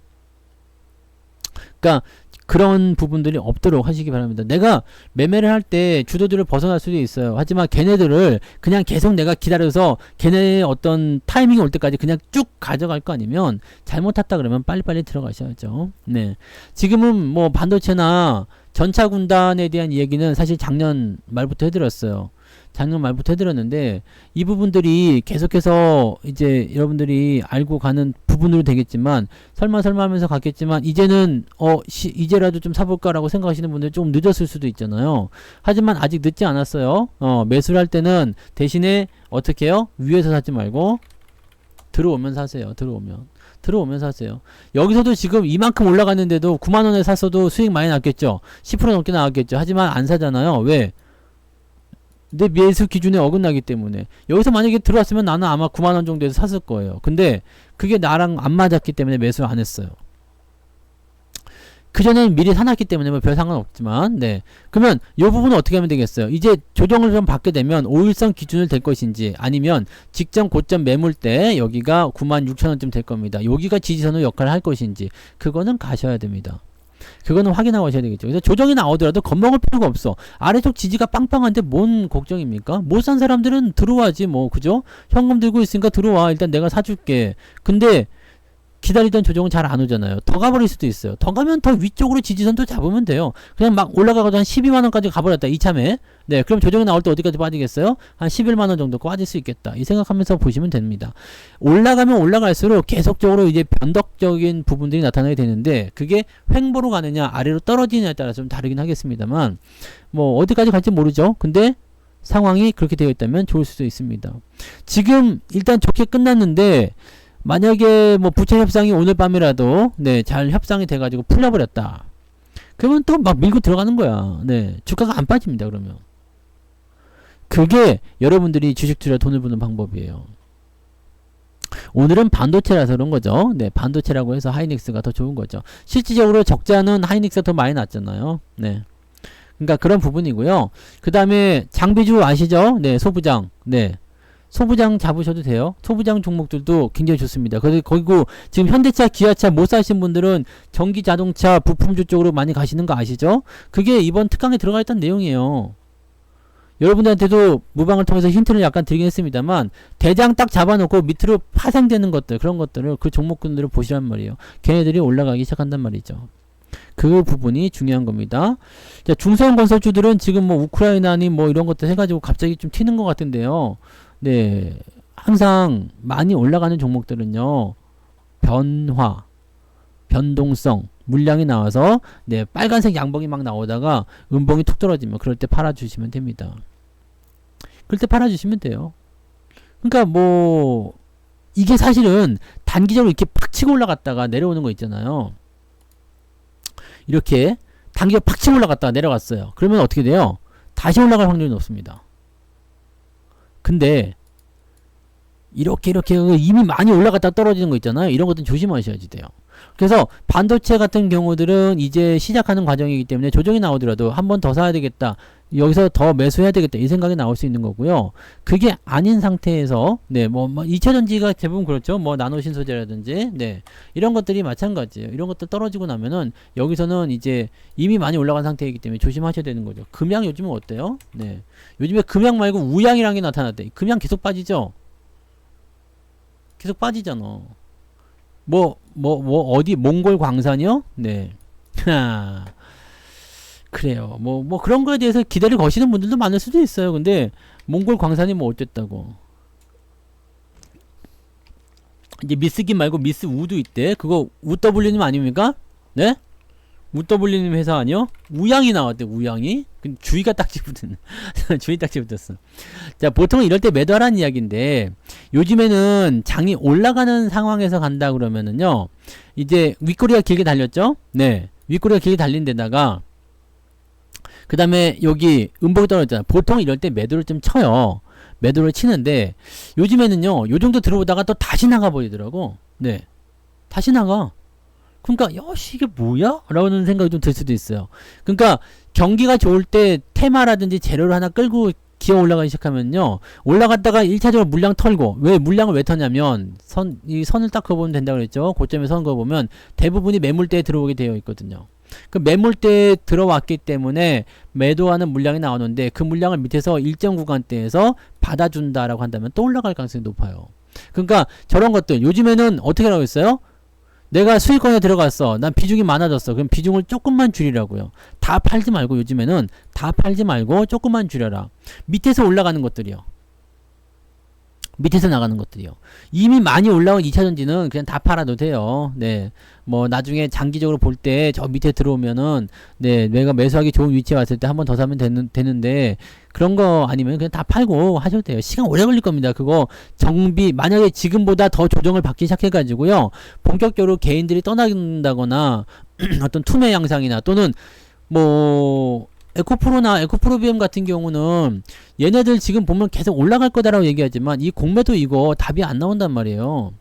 그러니까 그런 부분들이 없도록 하시기 바랍니다. 내가 매매를 할 때 주도주를 벗어날 수도 있어요. 하지만 걔네들을 그냥 계속 내가 기다려서 걔네의 어떤 타이밍이 올 때까지 그냥 쭉 가져갈 거 아니면, 잘못 탔다 그러면 빨리빨리 들어가셔야죠. 네, 지금은 뭐 반도체나 전차군단에 대한 얘기는 사실 작년 말부터 해드렸어요. 작년 말부터 해드렸는데 이 부분들이 계속해서 이제 여러분들이 알고 가는 부분으로 되겠지만, 설마 하면서 갔겠지만 이제는 이제라도 좀 사볼까라고 생각하시는 분들 좀 늦었을 수도 있잖아요. 하지만 아직 늦지 않았어요. 매수를 할 때는 대신에 어떻게 해요? 위에서 사지 말고 들어오면 사세요. 들어오면서 하세요. 여기서도 지금 이만큼 올라갔는데도 9만원에 샀어도 수익 많이 났겠죠. 10% 넘게 나왔겠죠. 하지만 안 사잖아요. 왜? 내 매수 기준에 어긋나기 때문에. 여기서 만약에 들어왔으면 나는 아마 9만원 정도에서 샀을 거예요. 근데 그게 나랑 안 맞았기 때문에 매수를 안 했어요. 그전에는 미리 사놨기 때문에 뭐 별 상관없지만, 네. 그러면 이 부분은 어떻게 하면 되겠어요? 이제 조정을 좀 받게 되면 5일선 기준을 될 것인지, 아니면 직전 고점 매물 때 여기가 96,000원쯤 될 겁니다. 여기가 지지선으로 역할을 할 것인지, 그거는 가셔야 됩니다. 그거는 확인하고 하셔야 되겠죠. 그래서 조정이 나오더라도 겁먹을 필요가 없어. 아래쪽 지지가 빵빵한데 뭔 걱정입니까? 못 산 사람들은 들어와지 뭐, 그죠? 현금 들고 있으니까 들어와. 일단 내가 사줄게. 근데 기다리던 조정은 잘 안 오잖아요. 더 가버릴 수도 있어요. 더 가면 더 위쪽으로 지지선도 잡으면 돼요. 그냥 막 올라가가지고 한 12만원까지 가버렸다. 이참에. 네, 그럼 조정이 나올 때 어디까지 빠지겠어요? 한 11만원 정도 빠질 수 있겠다. 이 생각하면서 보시면 됩니다. 올라가면 올라갈수록 계속적으로 이제 변덕적인 부분들이 나타나게 되는데, 그게 횡보로 가느냐 아래로 떨어지느냐에 따라서 좀 다르긴 하겠습니다만, 뭐 어디까지 갈지 모르죠. 근데 상황이 그렇게 되어 있다면 좋을 수도 있습니다. 지금 일단 좋게 끝났는데, 만약에 뭐 부채 협상이 오늘 밤이라도 네, 잘 협상이 돼가지고 풀려버렸다. 그러면 또 막 밀고 들어가는 거야. 네, 주가가 안 빠집니다. 그러면 그게 여러분들이 주식 투자 돈을 버는 방법이에요. 오늘은 반도체라서 그런 거죠. 네, 반도체라고 해서 하이닉스가 더 좋은 거죠. 실질적으로 적자는 하이닉스가 더 많이 났잖아요. 네, 그러니까 그런 부분이고요. 그 다음에 장비주 아시죠? 네, 소부장. 네. 소부장 잡으셔도 돼요. 소부장 종목들도 굉장히 좋습니다. 그리고 지금 현대차, 기아차 못 사신 분들은 전기 자동차 부품주 쪽으로 많이 가시는 거 아시죠? 그게 이번 특강에 들어가 있던 내용이에요. 여러분들한테도 무방을 통해서 힌트를 약간 드리긴 했습니다만, 대장 딱 잡아놓고 밑으로 파생되는 것들, 그런 것들을 그 종목군들을 보시란 말이에요. 걔네들이 올라가기 시작한단 말이죠. 그 부분이 중요한 겁니다. 자, 중소형 건설주들은 지금 뭐 우크라이나니 뭐 이런 것들 해가지고 갑자기 좀 튀는 것 같은데요. 네, 항상 많이 올라가는 종목들은요, 변화, 변동성, 물량이 나와서 네, 빨간색 양봉이 막 나오다가 음봉이 툭 떨어지면 그럴 때 팔아주시면 됩니다. 그럴 때 팔아주시면 돼요. 그러니까 뭐 이게 사실은 단기적으로 이렇게 팍 치고 올라갔다가 내려오는 거 있잖아요. 이렇게 단기적으로 팍 치고 올라갔다가 내려갔어요. 그러면 어떻게 돼요? 다시 올라갈 확률이 높습니다. 근데 이렇게 이미 많이 올라갔다 떨어지는 거 있잖아요. 이런 것들은 조심하셔야지 돼요. 그래서 반도체 같은 경우들은 이제 시작하는 과정이기 때문에 조정이 나오더라도 한 번 더 사야 되겠다, 여기서 더 매수해야 되겠다, 이 생각이 나올 수 있는 거고요. 그게 아닌 상태에서 네, 뭐 2차전지가 대부분 그렇죠. 뭐 나노신소재라든지 네, 이런 것들이 마찬가지예요. 이런 것들 떨어지고 나면은 여기서는 이제 이미 많이 올라간 상태이기 때문에 조심하셔야 되는 거죠. 금양 요즘은 어때요? 네, 요즘에 금양 말고 우양이라는 게 나타났대. 금양 계속 빠지죠. 계속 빠지잖아. 어디, 몽골 광산이요? 네. 그래요. 뭐 그런 거에 대해서 기대를 거시는 분들도 많을 수도 있어요. 근데, 몽골 광산이 뭐 어쨌다고. 이제 미스김 말고 미스 우도 있대. 그거 우더블리님 아닙니까? 네? 우더블리님 회사 아니요? 우양이 나왔대, 우양이. 주의가 딱지 붙은. 주의 딱지 붙었어. 자, 보통 이럴 때 매도하라는 이야기인데, 요즘에는 장이 올라가는 상황에서 간다 그러면은요, 이제 윗꼬리가 길게 달렸죠? 네. 윗꼬리가 길게 달린 데다가, 그 다음에 여기 음봉이 떨어졌잖아요. 보통 이럴 때 매도를 좀 쳐요. 매도를 치는데, 요즘에는요, 요 정도 들어오다가 또 다시 나가버리더라고. 네. 다시 나가. 그러니까 여시 이게 뭐야? 라는 생각이 좀 들 수도 있어요. 그러니까 경기가 좋을 때 테마라든지 재료를 하나 끌고 기어 올라가기 시작하면요, 올라갔다가 1차적으로 물량 털고, 물량을 왜 터냐면 이 선을 딱 그어보면 된다고 그랬죠. 고점에 선 그어보면 대부분이 매물대에 들어오게 되어 있거든요. 그 매물대에 들어왔기 때문에 매도하는 물량이 나오는데, 그 물량을 밑에서 일정 구간대에서 받아준다라고 한다면 또 올라갈 가능성이 높아요. 그러니까 저런 것들 요즘에는 어떻게 하라고 했어요? 내가 수익권에 들어갔어. 난 비중이 많아졌어. 그럼 비중을 조금만 줄이라고요. 다 팔지 말고, 요즘에는 다 팔지 말고 조금만 줄여라. 밑에서 올라가는 것들이요. 밑에서 나가는 것들이요. 이미 많이 올라온 2차전지는 그냥 다 팔아도 돼요. 네. 뭐 나중에 장기적으로 볼 때 저 밑에 들어오면은 네, 내가 매수하기 좋은 위치에 왔을 때 한 번 더 사면 되는데 그런 거 아니면 그냥 다 팔고 하셔도 돼요. 시간 오래 걸릴 겁니다. 그거 정비 만약에 지금보다 더 조정을 받기 시작해 가지고요. 본격적으로 개인들이 떠나간다거나 어떤 투매 양상이나 또는 뭐 에코프로나 에코프로비움 같은 경우는 얘네들 지금 보면 계속 올라갈 거다라고 얘기하지만 이 공매도 이거 답이 안 나온단 말이에요.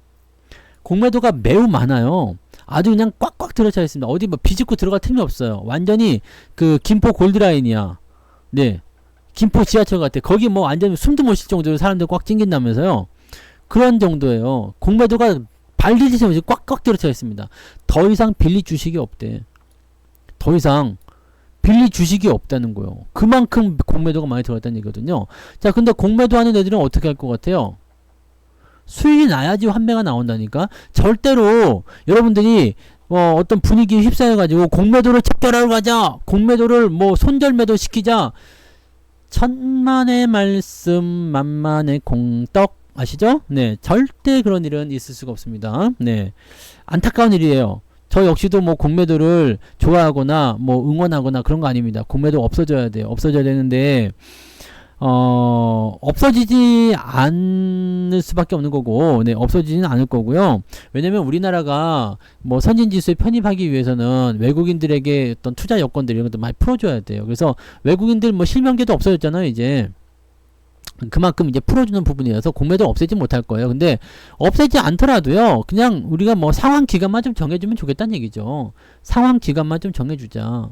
공매도가 매우 많아요. 아주 그냥 꽉꽉 들어차 있습니다. 어디 뭐 비집고 들어갈 틈이 없어요. 완전히 그 김포 골드라인이야. 네. 김포 지하철 같아. 거기 뭐 완전 숨도 못 쉴 정도로 사람들 꽉 찡긴다면서요. 그런 정도예요. 공매도가 발디디지 없이 꽉꽉 들어차 있습니다. 더 이상 빌릴 주식이 없대. 더 이상 빌릴 주식이 없다는 거예요. 그만큼 공매도가 많이 들어갔다는 얘기거든요. 자, 근데 공매도 하는 애들은 어떻게 할 것 같아요? 수익이 나야지 환매가 나온다니까. 절대로 여러분들이 어떤 분위기에 휩싸여가지고 공매도를 척결하러 가자, 공매도를 뭐 손절매도 시키자, 천만의 말씀 만만의 공떡 아시죠? 네, 절대 그런 일은 있을 수가 없습니다. 네, 안타까운 일이에요. 저 역시도 뭐 공매도를 좋아하거나 뭐 응원하거나 그런 거 아닙니다. 공매도 없어져야 돼요. 없어져야 되는데 없어지지 않을 수밖에 없는 거고, 네, 없어지지는 않을 거고요. 왜냐면 우리나라가 뭐 선진지수에 편입하기 위해서는 외국인들에게 어떤 투자 여건들 이런 것도 많이 풀어줘야 돼요. 그래서 외국인들 뭐 실명제도 없어졌잖아요, 이제. 그만큼 이제 풀어주는 부분이어서 공매도 없애지 못할 거예요. 근데 없애지 않더라도요, 그냥 우리가 뭐 상환 기간만 좀 정해주면 좋겠다는 얘기죠. 상환 기간만 좀 정해주자.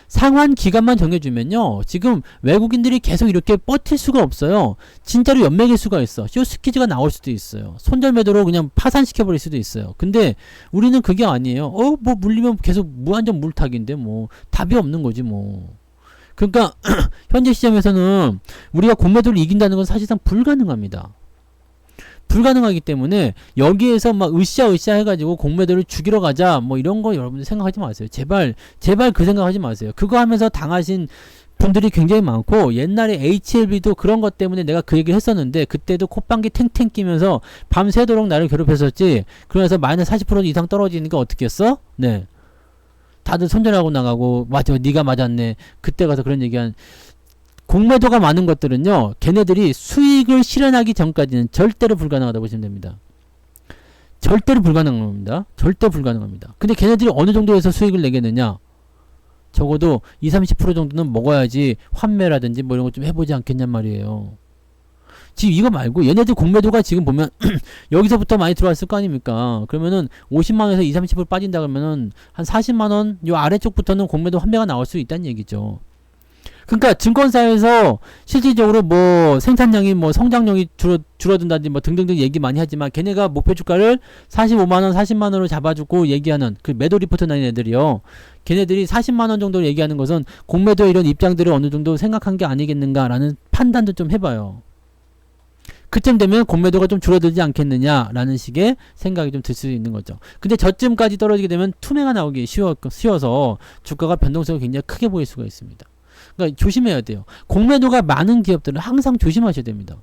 상환 기간만 정해주면요, 지금 외국인들이 계속 이렇게 버틸 수가 없어요. 진짜로 연맥일 수가 있어. 쇼스키즈가 나올 수도 있어요. 손절 매도로 그냥 파산시켜버릴 수도 있어요. 근데 우리는 그게 아니에요. 뭐 물리면 계속 무한정 물타기인데 뭐 답이 없는 거지 뭐. 그러니까 현재 시점에서는 우리가 공매도를 이긴다는 건 사실상 불가능합니다. 불가능하기 때문에 여기에서 막 으쌰으쌰 해가지고 공매도를 죽이러 가자 뭐 이런 거 여러분들 생각하지 마세요. 제발 그 생각하지 마세요. 그거 하면서 당하신 분들이 굉장히 많고, 옛날에 HLB도 그런 것 때문에 내가 그 얘기를 했었는데 그때도 콧방귀 탱탱 끼면서 밤새도록 나를 괴롭혔었지. 그러면서 마이너스 40% 이상 떨어지니까 어떻게 했어? 네, 다들 손절하고 나가고, 맞아, 네가 맞았네, 그때 가서 그런 얘기한. 공매도가 많은 것들은요, 걔네들이 수익을 실현하기 전까지는 절대로 불가능하다고 보시면 됩니다. 절대로 불가능합니다. 절대 불가능합니다. 근데 걔네들이 어느 정도에서 수익을 내겠느냐? 적어도 20-30% 정도는 먹어야지 환매라든지 뭐 이런 거 좀 해보지 않겠냔 말이에요. 지금 이거 말고 얘네들 공매도가 지금 보면 여기서부터 많이 들어왔을 거 아닙니까? 그러면은 50만원에서 20-30% 빠진다 그러면은 한 40만원 요 아래쪽부터는 공매도 환매가 나올 수 있다는 얘기죠. 그러니까 증권사에서 실질적으로 뭐 생산량이 뭐 성장력이 줄어든다든지 뭐 등등등 얘기 많이 하지만, 걔네가 목표 주가를 45만원 40만원으로 잡아주고 얘기하는 그 매도 리포트 나는 애들이요, 걔네들이 40만원 정도로 얘기하는 것은 공매도 이런 입장들을 어느 정도 생각한 게 아니겠는가라는 판단도 좀 해봐요. 그쯤 되면 공매도가 좀 줄어들지 않겠느냐라는 식의 생각이 좀 들 수 있는 거죠. 근데 저쯤까지 떨어지게 되면 투매가 나오기 쉬워서 주가가 변동성이 굉장히 크게 보일 수가 있습니다. 그러니까 조심해야 돼요. 공매도가 많은 기업들은 항상 조심하셔야 됩니다.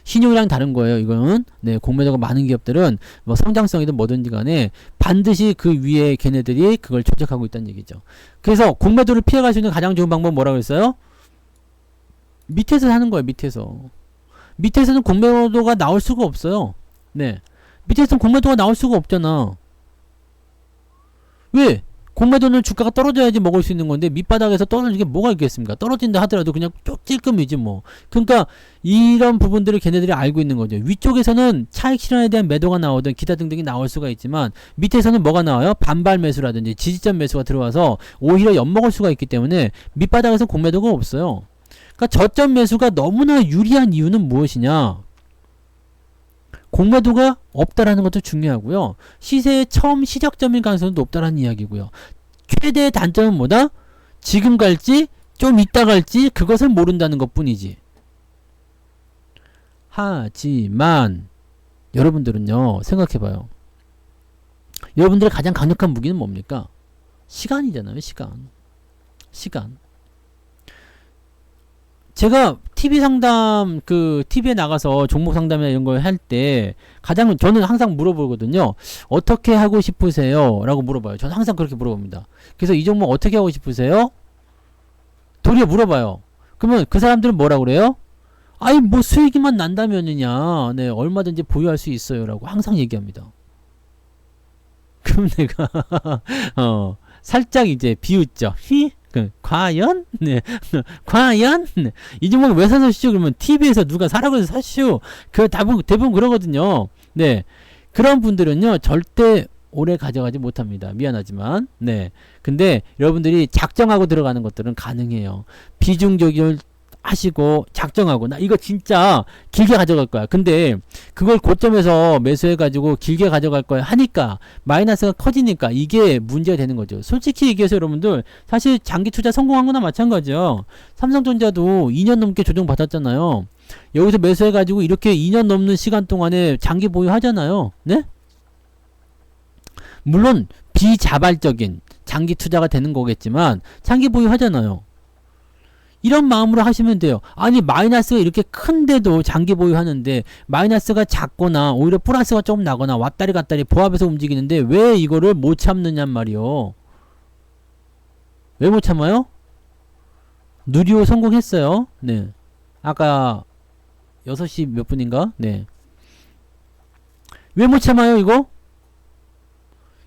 신용이랑 다른 거예요, 이거는. 네, 공매도가 많은 기업들은 뭐 성장성이든 뭐든지 간에 반드시 그 위에 걔네들이 그걸 조작하고 있다는 얘기죠. 그래서 공매도를 피해갈 수 있는 가장 좋은 방법은 뭐라고 했어요? 밑에서 사는 거예요, 밑에서. 밑에서는 공매도가 나올 수가 없어요. 네. 밑에서는 공매도가 나올 수가 없잖아. 왜? 공매도는 주가가 떨어져야지 먹을 수 있는 건데 밑바닥에서 떨어지는 게 뭐가 있겠습니까? 떨어진다 하더라도 그냥 찔끔이지 뭐. 그러니까 이런 부분들을 걔네들이 알고 있는 거죠. 위쪽에서는 차익 실현에 대한 매도가 나오든 기타 등등이 나올 수가 있지만, 밑에서는 뭐가 나와요? 반발 매수라든지 지지점 매수가 들어와서 오히려 엿먹을 수가 있기 때문에 밑바닥에서 공매도가 없어요. 그러니까 저점 매수가 너무나 유리한 이유는 무엇이냐? 공매도가 없다라는 것도 중요하고요. 시세의 처음 시작점일 가능성이 높다라는 이야기고요. 최대의 단점은 뭐다? 지금 갈지 좀 이따 갈지 그것을 모른다는 것뿐이지. 하지만 여러분들은요, 생각해봐요. 여러분들의 가장 강력한 무기는 뭡니까? 시간이잖아요. 시간. 제가 TV 상담, TV에 나가서 종목 상담이나 이런 걸 할 때, 저는 항상 물어보거든요. 어떻게 하고 싶으세요? 라고 물어봐요. 저는 항상 그렇게 물어봅니다. 그래서 이 종목 어떻게 하고 싶으세요? 도리어 물어봐요. 그러면 그 사람들은 뭐라 그래요? 아이, 뭐 수익이만 난다면이냐. 네, 얼마든지 보유할 수 있어요. 라고 항상 얘기합니다. 그럼 내가, 살짝 이제 비웃죠. 과연? 네. 과연? 네. 이 종목 왜 사셨죠? 그러면 TV에서 누가 사라고 해서 사시오. 대부분 그러거든요. 네. 그런 분들은요, 절대 오래 가져가지 못합니다. 미안하지만. 네. 근데 여러분들이 작정하고 들어가는 것들은 가능해요. 비중 조절 하시고 작정하고 나 이거 진짜 길게 가져갈 거야. 근데 그걸 고점에서 매수해 가지고 길게 가져갈 거야 하니까 마이너스가 커지니까 이게 문제가 되는 거죠. 솔직히 얘기해서 여러분들 사실 장기 투자 성공한 거나 마찬가지죠. 삼성전자도 2년 넘게 조정 받았잖아요. 여기서 매수해 가지고 이렇게 2년 넘는 시간 동안에 장기 보유하잖아요. 네? 물론 비자발적인 장기 투자가 되는 거겠지만 장기 보유하잖아요. 이런 마음으로 하시면 돼요. 아니 마이너스가 이렇게 큰데도 장기 보유하는데 마이너스가 작거나 오히려 플러스가 조금 나거나 왔다리 갔다리 보합해서 움직이는데 왜 이거를 못 참느냔 말이요. 왜 못 참아요? 누리호 성공했어요. 네. 아까 6시 몇 분인가? 네. 왜 못 참아요 이거?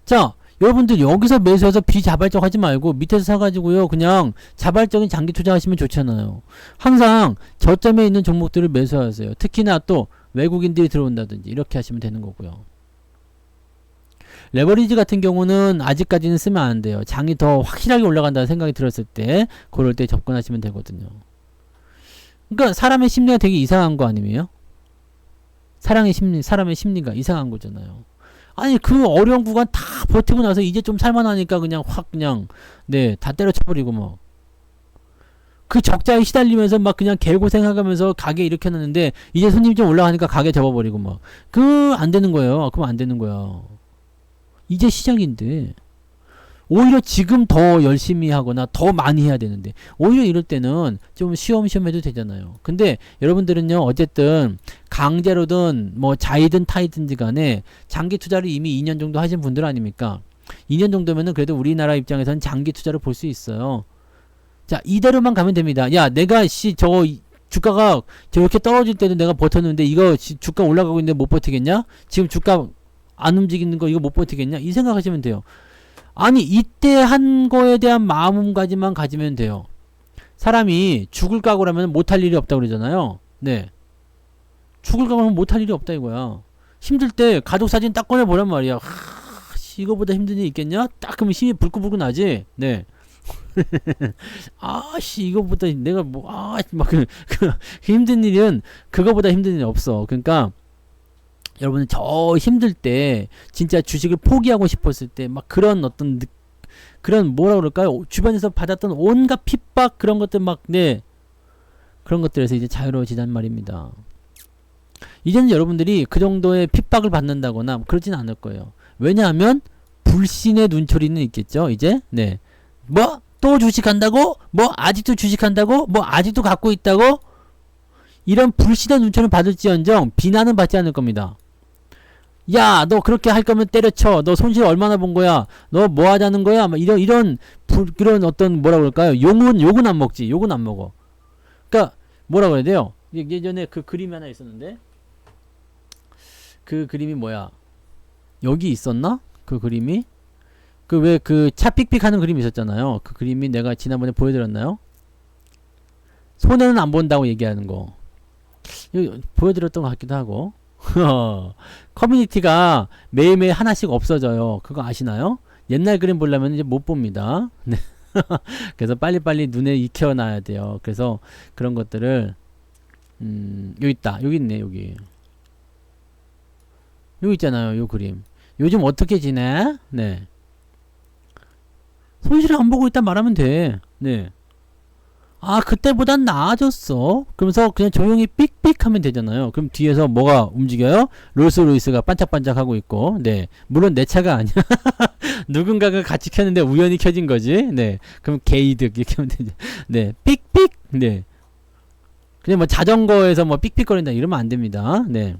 자, 여러분들 여기서 매수해서 비자발적 하지 말고 밑에서 사가지고요 그냥 자발적인 장기 투자하시면 좋잖아요. 항상 저점에 있는 종목들을 매수하세요. 특히나 또 외국인들이 들어온다든지 이렇게 하시면 되는 거고요. 레버리지 같은 경우는 아직까지는 쓰면 안 돼요. 장이 더 확실하게 올라간다는 생각이 들었을 때 그럴 때 접근하시면 되거든요. 그러니까 사람의 심리가 되게 이상한 거 아니에요? 사람의 심리가 이상한 거잖아요. 아니 그 어려운 구간 다 버티고 나서 이제 좀 살만하니까 그냥 확 그냥 네 다 때려쳐버리고 뭐 그 적자에 시달리면서 막 그냥 개고생하면서 가게 이렇게 해놨는데 이제 손님 좀 올라가니까 가게 접어버리고 막 그 안 되는 거예요. 그럼 안 되는 거야. 이제 시작인데 오히려 지금 더 열심히 하거나 더 많이 해야 되는데 오히려 이럴 때는 좀 쉬엄쉬엄 해도 되잖아요. 근데 여러분들은요 어쨌든 강제로든 뭐 자이든 타이든지 간에 장기 투자를 이미 2년 정도 하신 분들 아닙니까? 2년 정도면은 그래도 우리나라 입장에서는 장기 투자를 볼 수 있어요. 자 이대로만 가면 됩니다. 야 내가 저 주가가 저렇게 떨어질 때도 내가 버텼는데 이거 주가 올라가고 있는데 못 버티겠냐? 지금 주가 안 움직이는 거 이거 못 버티겠냐? 이 생각하시면 돼요. 아니 이때 한 거에 대한 마음가짐만 가지면 돼요. 사람이 죽을 각오라면 못할 일이 없다고 그러잖아요. 네. 죽을 각오라면 못할 일이 없다 이거야. 힘들 때 가족사진 딱 꺼내보란 말이야. 이거보다 힘든 일 있겠냐? 딱 그러면 힘이 불끈불끈 나지. 네. 아씨 이거보다 내가 힘든 일은 그거보다 힘든 일이 없어. 그러니까 여러분은 저 힘들 때 진짜 주식을 포기하고 싶었을 때 막 그런 어떤 그런 뭐라 그럴까요? 주변에서 받았던 온갖 핍박 그런 것들 막 네 그런 것들에서 이제 자유로워지단 말입니다. 이제는 여러분들이 그 정도의 핍박을 받는다거나 그러진 않을 거예요. 왜냐하면 불신의 눈초리는 있겠죠. 이제 네 뭐 또 주식한다고? 뭐 아직도 주식한다고? 뭐 아직도 갖고 있다고? 이런 불신의 눈초리를 받을지언정 비난은 받지 않을 겁니다. 야, 너 그렇게 할 거면 때려쳐. 너 손실 얼마나 본 거야? 너 뭐 하자는 거야? 막 그런 어떤 뭐라 그럴까요? 욕은 안 먹지. 욕은 안 먹어. 그러니까 뭐라 그래야 돼요? 예전에 그 그림이 하나 있었는데 그 그림이 뭐야? 여기 있었나? 그 그림이? 그 왜 그 차 삑삑 하는 그림이 있었잖아요. 그 그림이 내가 지난번에 보여드렸나요? 손해는 안 본다고 얘기하는 거. 이거 보여드렸던 것 같기도 하고. 커뮤니티가 매일매일 하나씩 없어져요. 그거 아시나요? 옛날 그림 보려면 이제 못 봅니다. 네. 그래서 빨리빨리 눈에 익혀놔야 돼요. 그래서 그런 것들을 여기 있다. 여기 있네. 여기 있잖아요. 요 그림. 요즘 어떻게 지내? 네. 손실을 안 보고 있다 말하면 돼. 네. 아 그때보단 나아졌어. 그러면서 그냥 조용히 삑삑 하면 되잖아요. 그럼 뒤에서 뭐가 움직여요? 롤스로이스가 반짝반짝하고 있고. 네 물론 내 차가 아니야. 누군가가 같이 켰는데 우연히 켜진 거지. 네 그럼 게이득 이렇게 하면 되죠. 네 삑삑. 네 그냥 뭐 자전거에서 뭐 삑삑거린다 이러면 안 됩니다. 네.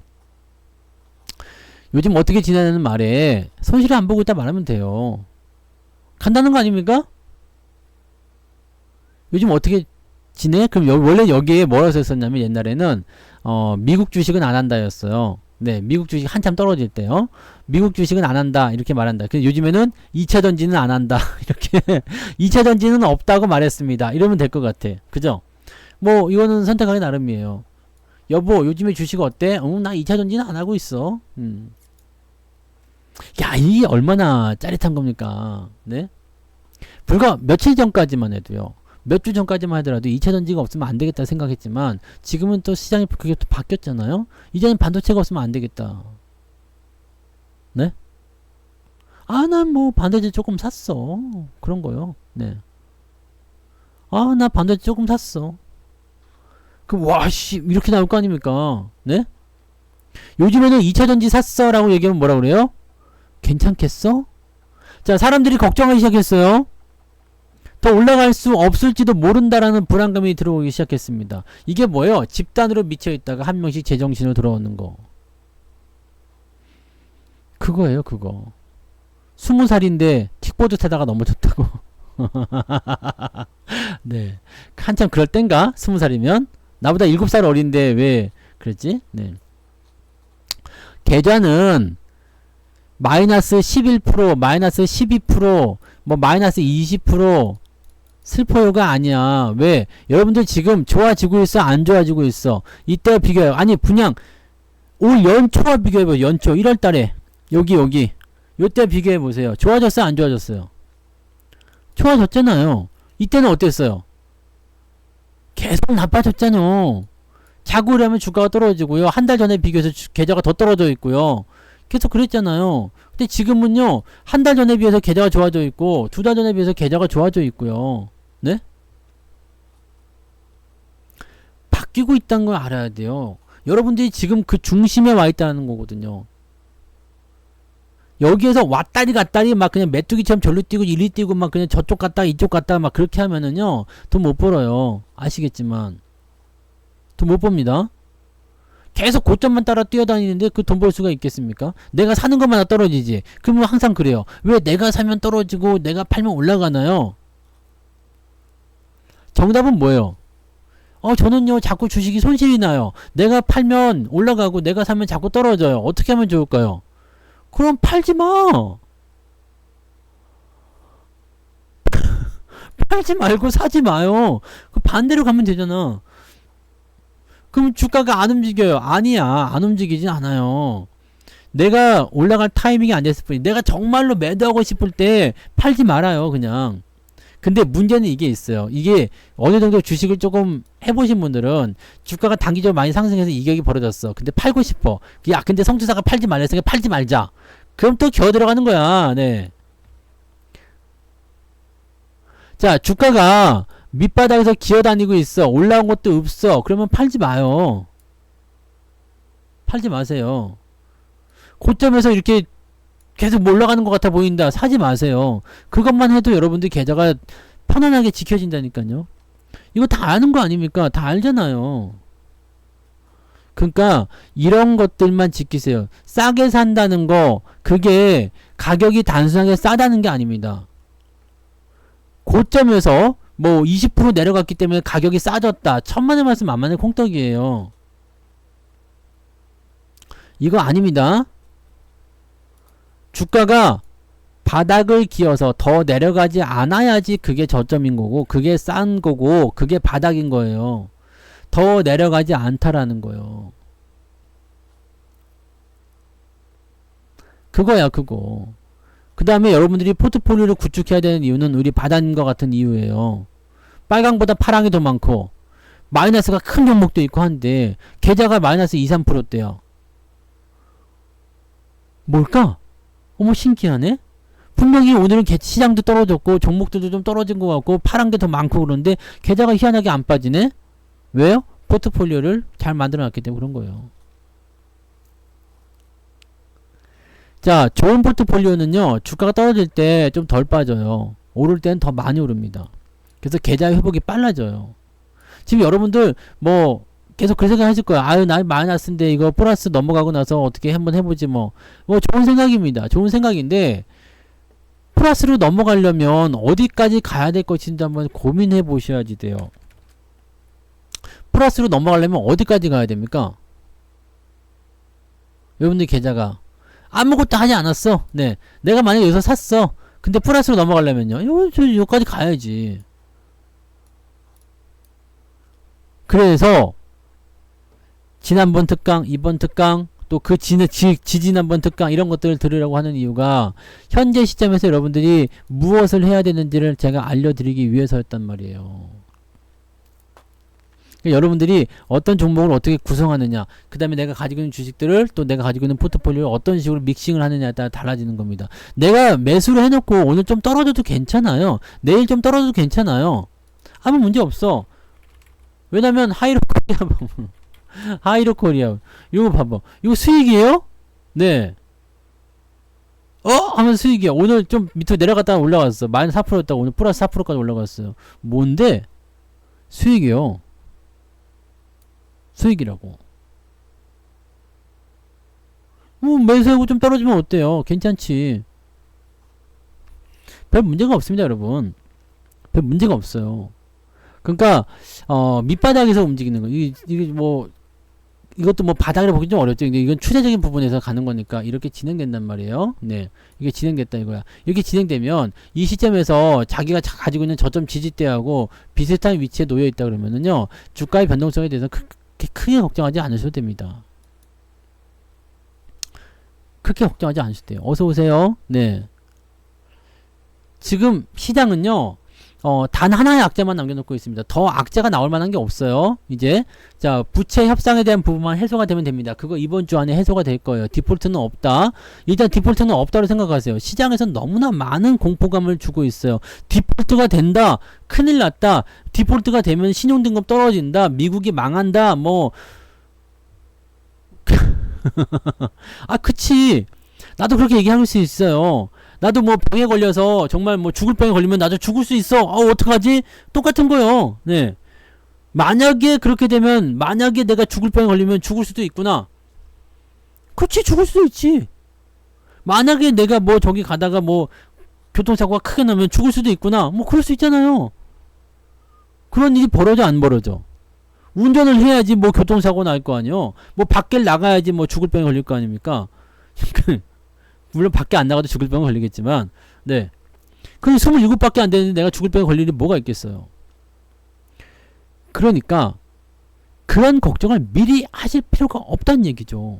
요즘 어떻게 지내는 말에 손실을 안 보고 있다 말하면 돼요. 간다는 거 아닙니까? 요즘 어떻게 지내? 그럼 원래 여기에 뭐라고 썼었냐면 옛날에는 미국 주식은 안 한다였어요. 네, 미국 주식 한참 떨어질 때요. 미국 주식은 안 한다 이렇게 말한다. 근데 요즘에는 2차 전지는 안 한다 이렇게 2차 전지는 없다고 말했습니다. 이러면 될 것 같아. 그죠? 뭐 이거는 선택하기 나름이에요. 여보 요즘에 주식 어때? 나 2차 전지는 안 하고 있어. 야 이게 얼마나 짜릿한 겁니까? 네? 불과 며칠 전까지만 해도요. 몇 주 전까지만 하더라도 2차 전지가 없으면 안 되겠다 생각했지만 지금은 또 시장이 그게 또 바뀌었잖아요. 이제는 반도체가 없으면 안 되겠다. 네? 아, 난 뭐 반도체 조금 샀어. 그런 거요. 네. 아, 나 반도체 조금 샀어. 그럼 와, 씨, 이렇게 나올 거 아닙니까? 네? 요즘에는 2차 전지 샀어 라고 얘기하면 뭐라 그래요? 괜찮겠어? 자, 사람들이 걱정하기 시작했어요. 더 올라갈 수 없을지도 모른다라는 불안감이 들어오기 시작했습니다. 이게 뭐예요? 집단으로 미쳐있다가 한 명씩 제정신으로 돌아오는 거. 그거예요, 그거. 20살인데 킥보드 타다가 넘어졌다고. 네. 한참 그럴 땐가? 20살이면? 나보다 7살 어린데 왜 그랬지? 네. 계좌는 마이너스 11%, 마이너스 12%, 뭐 마이너스 20% 슬퍼요가 아니야. 왜? 여러분들 지금 좋아지고 있어? 안 좋아지고 있어? 이때와 비교해요. 아니 그냥 올 연초와 비교해봐요. 연초 1월달에 여기 요때 비교해보세요. 좋아졌어요? 안 좋아졌어요? 좋아졌잖아요. 이때는 어땠어요? 계속 나빠졌잖아요. 자고 일하면 주가가 떨어지고요. 한 달 전에 비교해서 계좌가 더 떨어져 있고요. 계속 그랬잖아요. 근데 지금은요. 한 달 전에 비해서 계좌가 좋아져 있고 2달 전에 비해서 계좌가 좋아져 있고요. 네? 바뀌고 있다는 걸 알아야 돼요. 여러분들이 지금 그 중심에 와 있다는 거거든요. 여기에서 왔다리 갔다리 막 그냥 메뚜기처럼 절로 뛰고 이리 뛰고 막 그냥 저쪽 갔다 이쪽 갔다 막 그렇게 하면은요. 돈 못 벌어요. 아시겠지만. 돈 못 법니다. 계속 고점만 따라 뛰어다니는데 그 돈 벌 수가 있겠습니까? 내가 사는 것마다 떨어지지. 그러면 항상 그래요. 왜 내가 사면 떨어지고 내가 팔면 올라가나요? 정답은 뭐예요? 저는요 자꾸 주식이 손실이 나요. 내가 팔면 올라가고 내가 사면 자꾸 떨어져요. 어떻게 하면 좋을까요? 그럼 팔지 마. 팔지 말고 사지 마요. 그 반대로 가면 되잖아. 그럼 주가가 안 움직여요. 아니야. 안 움직이진 않아요. 내가 올라갈 타이밍이 안 됐을 뿐이 내가 정말로 매도하고 싶을 때 팔지 말아요. 그냥. 근데 문제는 이게 있어요. 이게 어느 정도 주식을 조금 해보신 분들은 주가가 단기적으로 많이 상승해서 이격이 벌어졌어. 근데 팔고 싶어. 야, 근데 성주사가 팔지 말랬으니까 팔지 말자. 그럼 또 기어 들어가는 거야. 네. 자, 주가가 밑바닥에서 기어다니고 있어. 올라온 것도 없어. 그러면 팔지 마요. 팔지 마세요. 고점에서 이렇게 계속 올라가는 것 같아 보인다. 사지 마세요. 그것만 해도 여러분들 계좌가 편안하게 지켜진다니까요. 이거 다 아는 거 아닙니까? 다 알잖아요. 그러니까 이런 것들만 지키세요. 싸게 산다는 거 그게 가격이 단순하게 싸다는 게 아닙니다. 고점에서 뭐 20% 내려갔기 때문에 가격이 싸졌다. 천만의 말씀 만만의 콩떡이에요. 이거 아닙니다. 주가가 바닥을 기어서 더 내려가지 않아야지 그게 저점인 거고 그게 싼 거고 그게 바닥인 거예요. 더 내려가지 않다라는 거예요. 그거야 그거. 그 다음에 여러분들이 포트폴리오를 구축해야 되는 이유는 우리 바다님과 같은 이유예요. 빨강보다 파랑이 더 많고 마이너스가 큰 종목도 있고 한데 계좌가 마이너스 2, 3%대요. 뭘까? 어머 신기하네. 분명히 오늘은 시장도 떨어졌고 종목들도 좀 떨어진 것 같고 파란 게 더 많고 그런데 계좌가 희한하게 안 빠지네. 왜요? 포트폴리오를 잘 만들어 놨기 때문에 그런 거예요. 자, 좋은 포트폴리오는요 주가가 떨어질 때 좀 덜 빠져요. 오를 때는 더 많이 오릅니다. 그래서 계좌 회복이 빨라져요. 지금 여러분들 뭐 계속 그 생각 하실 거야. 아유, 나 마이너스인데 이거 플러스 넘어가고 나서 어떻게 한번 해보지 뭐. 뭐 좋은 생각입니다. 좋은 생각인데 플러스로 넘어가려면 어디까지 가야 될 것인지 한번 고민해 보셔야지 돼요. 플러스로 넘어가려면 어디까지 가야 됩니까? 여러분들 계좌가 아무것도 하지 않았어. 네, 내가 만약에 여기서 샀어. 근데 플러스로 넘어가려면요, 여기까지 가야지. 그래서 지난번 특강, 이번 특강, 또 그 지지난번 특강 이런 것들을 들으라고 하는 이유가 현재 시점에서 여러분들이 무엇을 해야 되는지를 제가 알려드리기 위해서였단 말이에요. 그러니까 여러분들이 어떤 종목을 어떻게 구성하느냐, 그 다음에 내가 가지고 있는 주식들을 또 내가 가지고 있는 포트폴리오를 어떤 식으로 믹싱을 하느냐에 따라 달라지는 겁니다. 내가 매수를 해놓고 오늘 좀 떨어져도 괜찮아요. 내일 좀 떨어져도 괜찮아요. 아무 문제 없어. 왜냐면 하이로 코리아 이거 봐봐. 이거 수익이에요? 네. 하면 수익이야. 오늘 좀 밑으로 내려갔다가 올라갔어. 마이너스 4%였다가 오늘 플러스 4%까지 올라갔어요. 뭔데? 수익이요. 수익이라고. 뭐 매수하고 좀 떨어지면 어때요? 괜찮지. 별 문제가 없습니다, 여러분. 별 문제가 없어요. 그러니까 밑바닥에서 움직이는 거. 이게 뭐 이것도 뭐 바닥이라 보기 좀 어렵죠. 근데 이건 추세적인 부분에서 가는 거니까 이렇게 진행된단 말이에요. 네, 이게 진행됐다 이거야. 이렇게 진행되면 이 시점에서 자기가 가지고 있는 저점 지지대하고 비슷한 위치에 놓여 있다 그러면은요, 주가의 변동성에 대해서 크게 걱정하지 않으셔도 됩니다. 그렇게 걱정하지 않으셔도 돼요. 어서 오세요. 네. 지금 시장은요, 단 하나의 악재만 남겨놓고 있습니다. 더 악재가 나올 만한 게 없어요. 이제 자, 부채 협상에 대한 부분만 해소가 되면 됩니다. 그거 이번 주 안에 해소가 될 거예요. 디폴트는 없다. 일단 디폴트는 없다고 생각하세요. 시장에서는 너무나 많은 공포감을 주고 있어요. 디폴트가 된다, 큰일 났다, 디폴트가 되면 신용등급 떨어진다, 미국이 망한다, 뭐 아, 그치. 나도 그렇게 얘기할 수 있어요. 나도 뭐 병에 걸려서 정말 뭐 죽을 병에 걸리면 나도 죽을 수 있어. 어떡하지? 똑같은 거요. 네. 만약에 그렇게 되면, 만약에 내가 죽을 병에 걸리면 죽을 수도 있구나. 그렇지, 죽을 수도 있지. 만약에 내가 뭐 저기 가다가 뭐 교통사고가 크게 나면 죽을 수도 있구나. 뭐 그럴 수 있잖아요. 그런 일이 벌어져 안 벌어져? 운전을 해야지 뭐 교통사고 날 거 아니요. 뭐 밖에 나가야지 뭐 죽을 병에 걸릴 거 아닙니까? 물론 밖에 안 나가도 죽을 병에 걸리겠지만, 네. 그럼 27밖에 안 되는데 내가 죽을 병에 걸릴 일이 뭐가 있겠어요. 그러니까 그런 걱정을 미리 하실 필요가 없다는 얘기죠.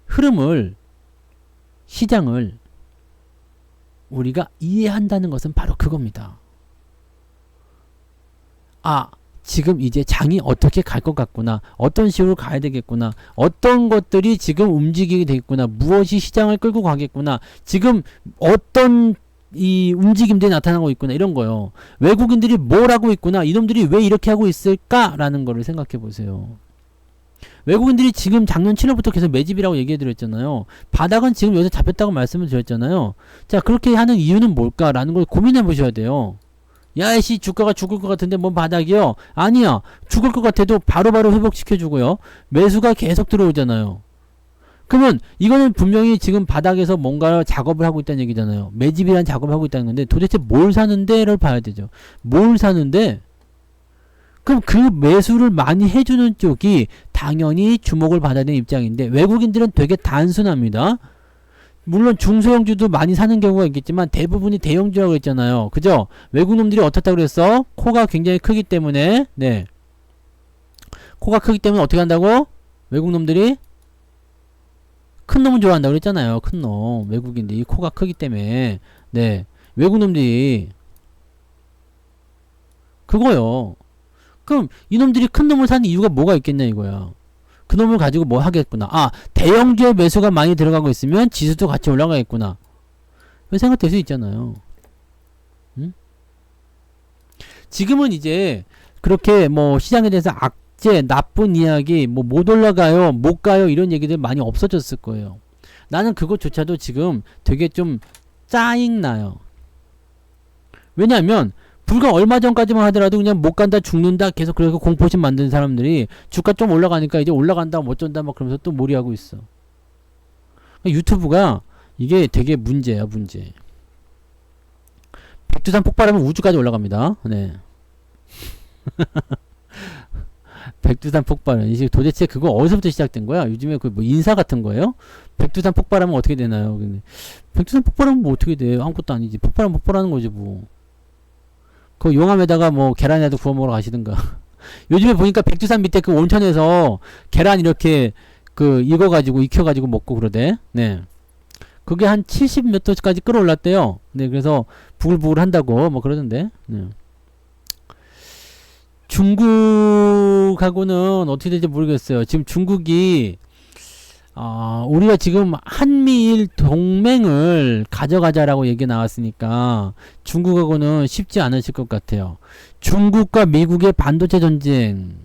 흐름을, 시장을 우리가 이해한다는 것은 바로 그겁니다. 아, 지금 이제 장이 어떻게 갈 것 같구나, 어떤 식으로 가야 되겠구나, 어떤 것들이 지금 움직이게 되겠구나, 무엇이 시장을 끌고 가겠구나, 지금 어떤 이 움직임들이 나타나고 있구나, 이런 거요. 외국인들이 뭘 하고 있구나, 이놈들이 왜 이렇게 하고 있을까라는 거를 생각해 보세요. 외국인들이 지금 작년 7월부터 계속 매집이라고 얘기해 드렸잖아요. 바닥은 지금 여기서 잡혔다고 말씀을 드렸잖아요. 자, 그렇게 하는 이유는 뭘까라는 걸 고민해 보셔야 돼요. 야이씨, 주가가 죽을 것 같은데 뭔 바닥이요? 아니야. 죽을 것 같아도 바로바로 회복시켜주고요. 매수가 계속 들어오잖아요. 그러면 이거는 분명히 지금 바닥에서 뭔가 작업을 하고 있다는 얘기잖아요. 매집이라는 작업을 하고 있다는 건데 도대체 뭘 사는데를 봐야 되죠. 뭘 사는데? 그럼 그 매수를 많이 해주는 쪽이 당연히 주목을 받아야 되는 입장인데, 외국인들은 되게 단순합니다. 물론 중소형주도 많이 사는 경우가 있겠지만 대부분이 대형주라고 했잖아요. 그죠? 외국놈들이 어떻다고 그랬어? 코가 굉장히 크기 때문에, 네. 코가 크기 때문에 어떻게 한다고? 외국놈들이 큰 놈을 좋아한다고 그랬잖아요. 큰 놈. 외국인들이 코가 크기 때문에, 네. 외국놈들이 그거요. 그럼 이놈들이 큰 놈을 사는 이유가 뭐가 있겠냐 이거야. 그 놈을 가지고 뭐 하겠구나. 아, 대형주의 매수가 많이 들어가고 있으면 지수도 같이 올라가겠구나. 생각될 수 있잖아요. 응? 지금은 이제 그렇게 뭐 시장에 대해서 악재, 나쁜 이야기, 뭐 못 올라가요, 못 가요, 이런 얘기들 많이 없어졌을 거예요. 나는 그것조차도 지금 되게 좀 짜증나요. 왜냐하면 불과 얼마 전까지만 하더라도 그냥 못 간다, 죽는다, 계속 그래서 공포심 만드는 사람들이 주가 좀 올라가니까 이제 올라간다, 못 전다, 막 그러면서 또 몰이하고 있어. 유튜브가 이게 되게 문제야, 문제. 백두산 폭발하면 우주까지 올라갑니다. 네. 백두산 폭발은 이제 도대체 그거 어디서부터 시작된 거야? 요즘에 그 뭐 인사 같은 거예요? 백두산 폭발하면 어떻게 되나요? 근데 백두산 폭발하면 뭐 어떻게 돼요? 아무것도 아니지. 폭발하면 폭발하는 거지 뭐. 그 용암에다가 뭐 계란이라도 구워 먹으러 가시든가. 요즘에 보니까 백두산 밑에 그 온천에서 계란 이렇게 그 익어가지고 익혀가지고 먹고 그러대. 네. 그게 한 70 몇 도까지 끌어올랐대요. 네. 그래서 부글부글 한다고 뭐 그러던데. 네. 중국하고는 어떻게 될지 모르겠어요. 지금 중국이 우리가 지금 한미일 동맹을 가져가자라고 얘기 나왔으니까 중국하고는 쉽지 않으실 것 같아요. 중국과 미국의 반도체 전쟁.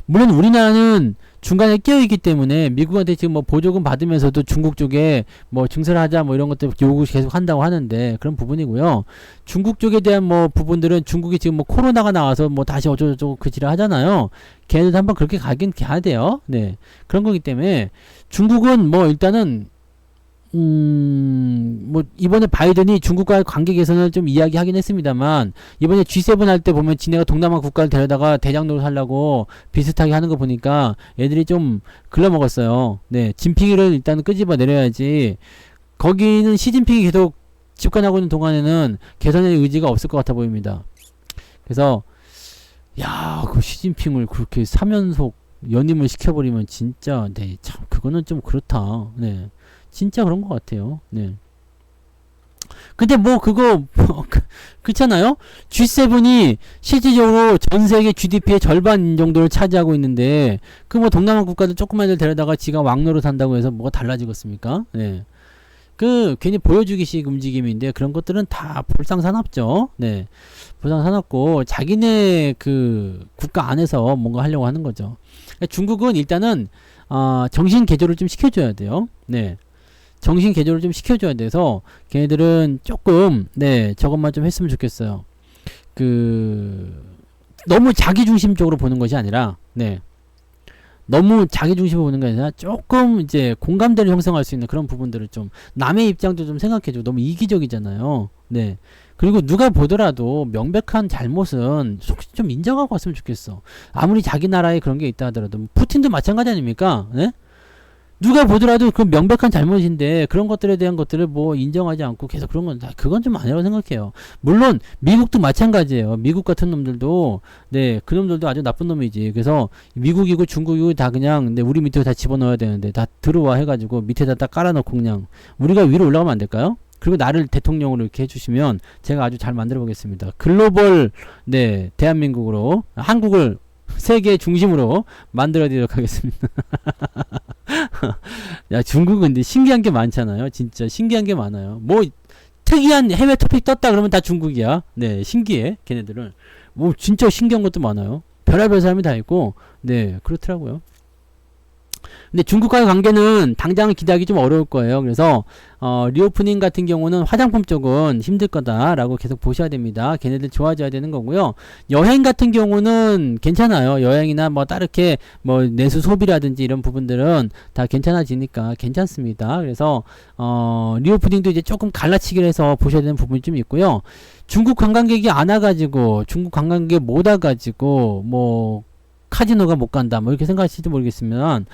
물론 우리나라는 중간에 끼어있기 때문에 미국한테 지금 뭐 보조금 받으면서도 중국 쪽에 뭐 증설을 하자 뭐 이런 것들 요구 계속 한다고 하는데 그런 부분이고요. 중국 쪽에 대한 뭐 부분들은 중국이 지금 뭐 코로나가 나와서 뭐 다시 어쩌고저쩌고 그 지랄 하잖아요. 걔네도 한번 그렇게 가긴 가야 돼요. 네. 그런 거기 때문에 중국은 뭐 일단은 뭐 이번에 바이든이 중국과의 관계 개선을 좀 이야기하긴 했습니다만 이번에 G7 할 때 보면 지네가 동남아 국가를 데려다가 대장 노릇 하려고 비슷하게 하는 거 보니까 애들이 좀 글러먹었어요. 네, 진핑이를 일단 끄집어 내려야지. 거기는 시진핑이 계속 집권하고 있는 동안에는 개선의 의지가 없을 것 같아 보입니다. 그래서 야, 그 시진핑을 그렇게 3연속 연임을 시켜버리면 진짜 네, 참 그거는 좀 그렇다. 네. 진짜 그런 것 같아요. 네. 근데 뭐 그거 그렇잖아요. G7이 실질적으로 전 세계 GDP의 절반 정도를 차지하고 있는데 그 뭐 동남아 국가들 조그만 데 데려다가 지가 왕노릇 한다고 해서 뭐가 달라지겠습니까? 네. 그 괜히 보여주기식 움직임인데 그런 것들은 다 볼상사납죠. 네. 볼상사납고 자기네 그 국가 안에서 뭔가 하려고 하는 거죠. 그러니까 중국은 일단은 정신 개조를 좀 시켜줘야 돼요. 네. 정신 개조를 좀 시켜줘야 돼서 걔네들은 조금 네 저것만 좀 했으면 좋겠어요. 그 너무 자기중심적으로 보는 것이 아니라 네 너무 자기중심으로 보는 게 아니라 조금 이제 공감대를 형성할 수 있는 그런 부분들을 좀 남의 입장도 좀 생각해줘. 너무 이기적이잖아요. 네. 그리고 누가 보더라도 명백한 잘못은 솔직히 좀 인정하고 왔으면 좋겠어. 아무리 자기 나라에 그런 게 있다 하더라도 푸틴도 마찬가지 아닙니까? 네? 누가 보더라도 그 명백한 잘못인데 그런 것들에 대한 것들을 뭐 인정하지 않고 계속 그런 건 그건 좀 아니라고 생각해요. 물론 미국도 마찬가지예요. 미국 같은 놈들도 네 그놈들도 아주 나쁜 놈이지. 그래서 미국이고 중국이고 다 그냥 네, 우리 밑에 다 집어넣어야 되는데 다 들어와 해가지고 밑에다 딱 깔아놓고 그냥 우리가 위로 올라가면 안 될까요? 그리고 나를 대통령으로 이렇게 해주시면 제가 아주 잘 만들어 보겠습니다. 글로벌 네 대한민국으로 한국을 세계 중심으로 만들어 드리도록 하겠습니다. 야, 중국은 근데 신기한 게 많잖아요. 진짜 신기한 게 많아요. 뭐 특이한 해외 토픽 떴다 그러면 다 중국이야. 네, 신기해. 걔네들은 뭐 진짜 신기한 것도 많아요. 별의별 사람이 다 있고, 네, 그렇더라고요. 근데 중국과의 관계는 당장 기대하기 좀 어려울 거예요. 그래서 리오프닝 같은 경우는 화장품 쪽은 힘들 거다라고 계속 보셔야 됩니다. 걔네들 좋아져야 되는 거고요. 여행 같은 경우는 괜찮아요. 여행이나 뭐 다르게 뭐 내수 소비라든지 이런 부분들은 다 괜찮아지니까 괜찮습니다. 그래서 리오프닝도 이제 조금 갈라치기를 해서 보셔야 되는 부분이 좀 있고요. 중국 관광객이 안 와가지고 중국 관광객 못 와가지고 뭐 카지노가 못 간다 뭐 이렇게 생각하실지 모르겠지만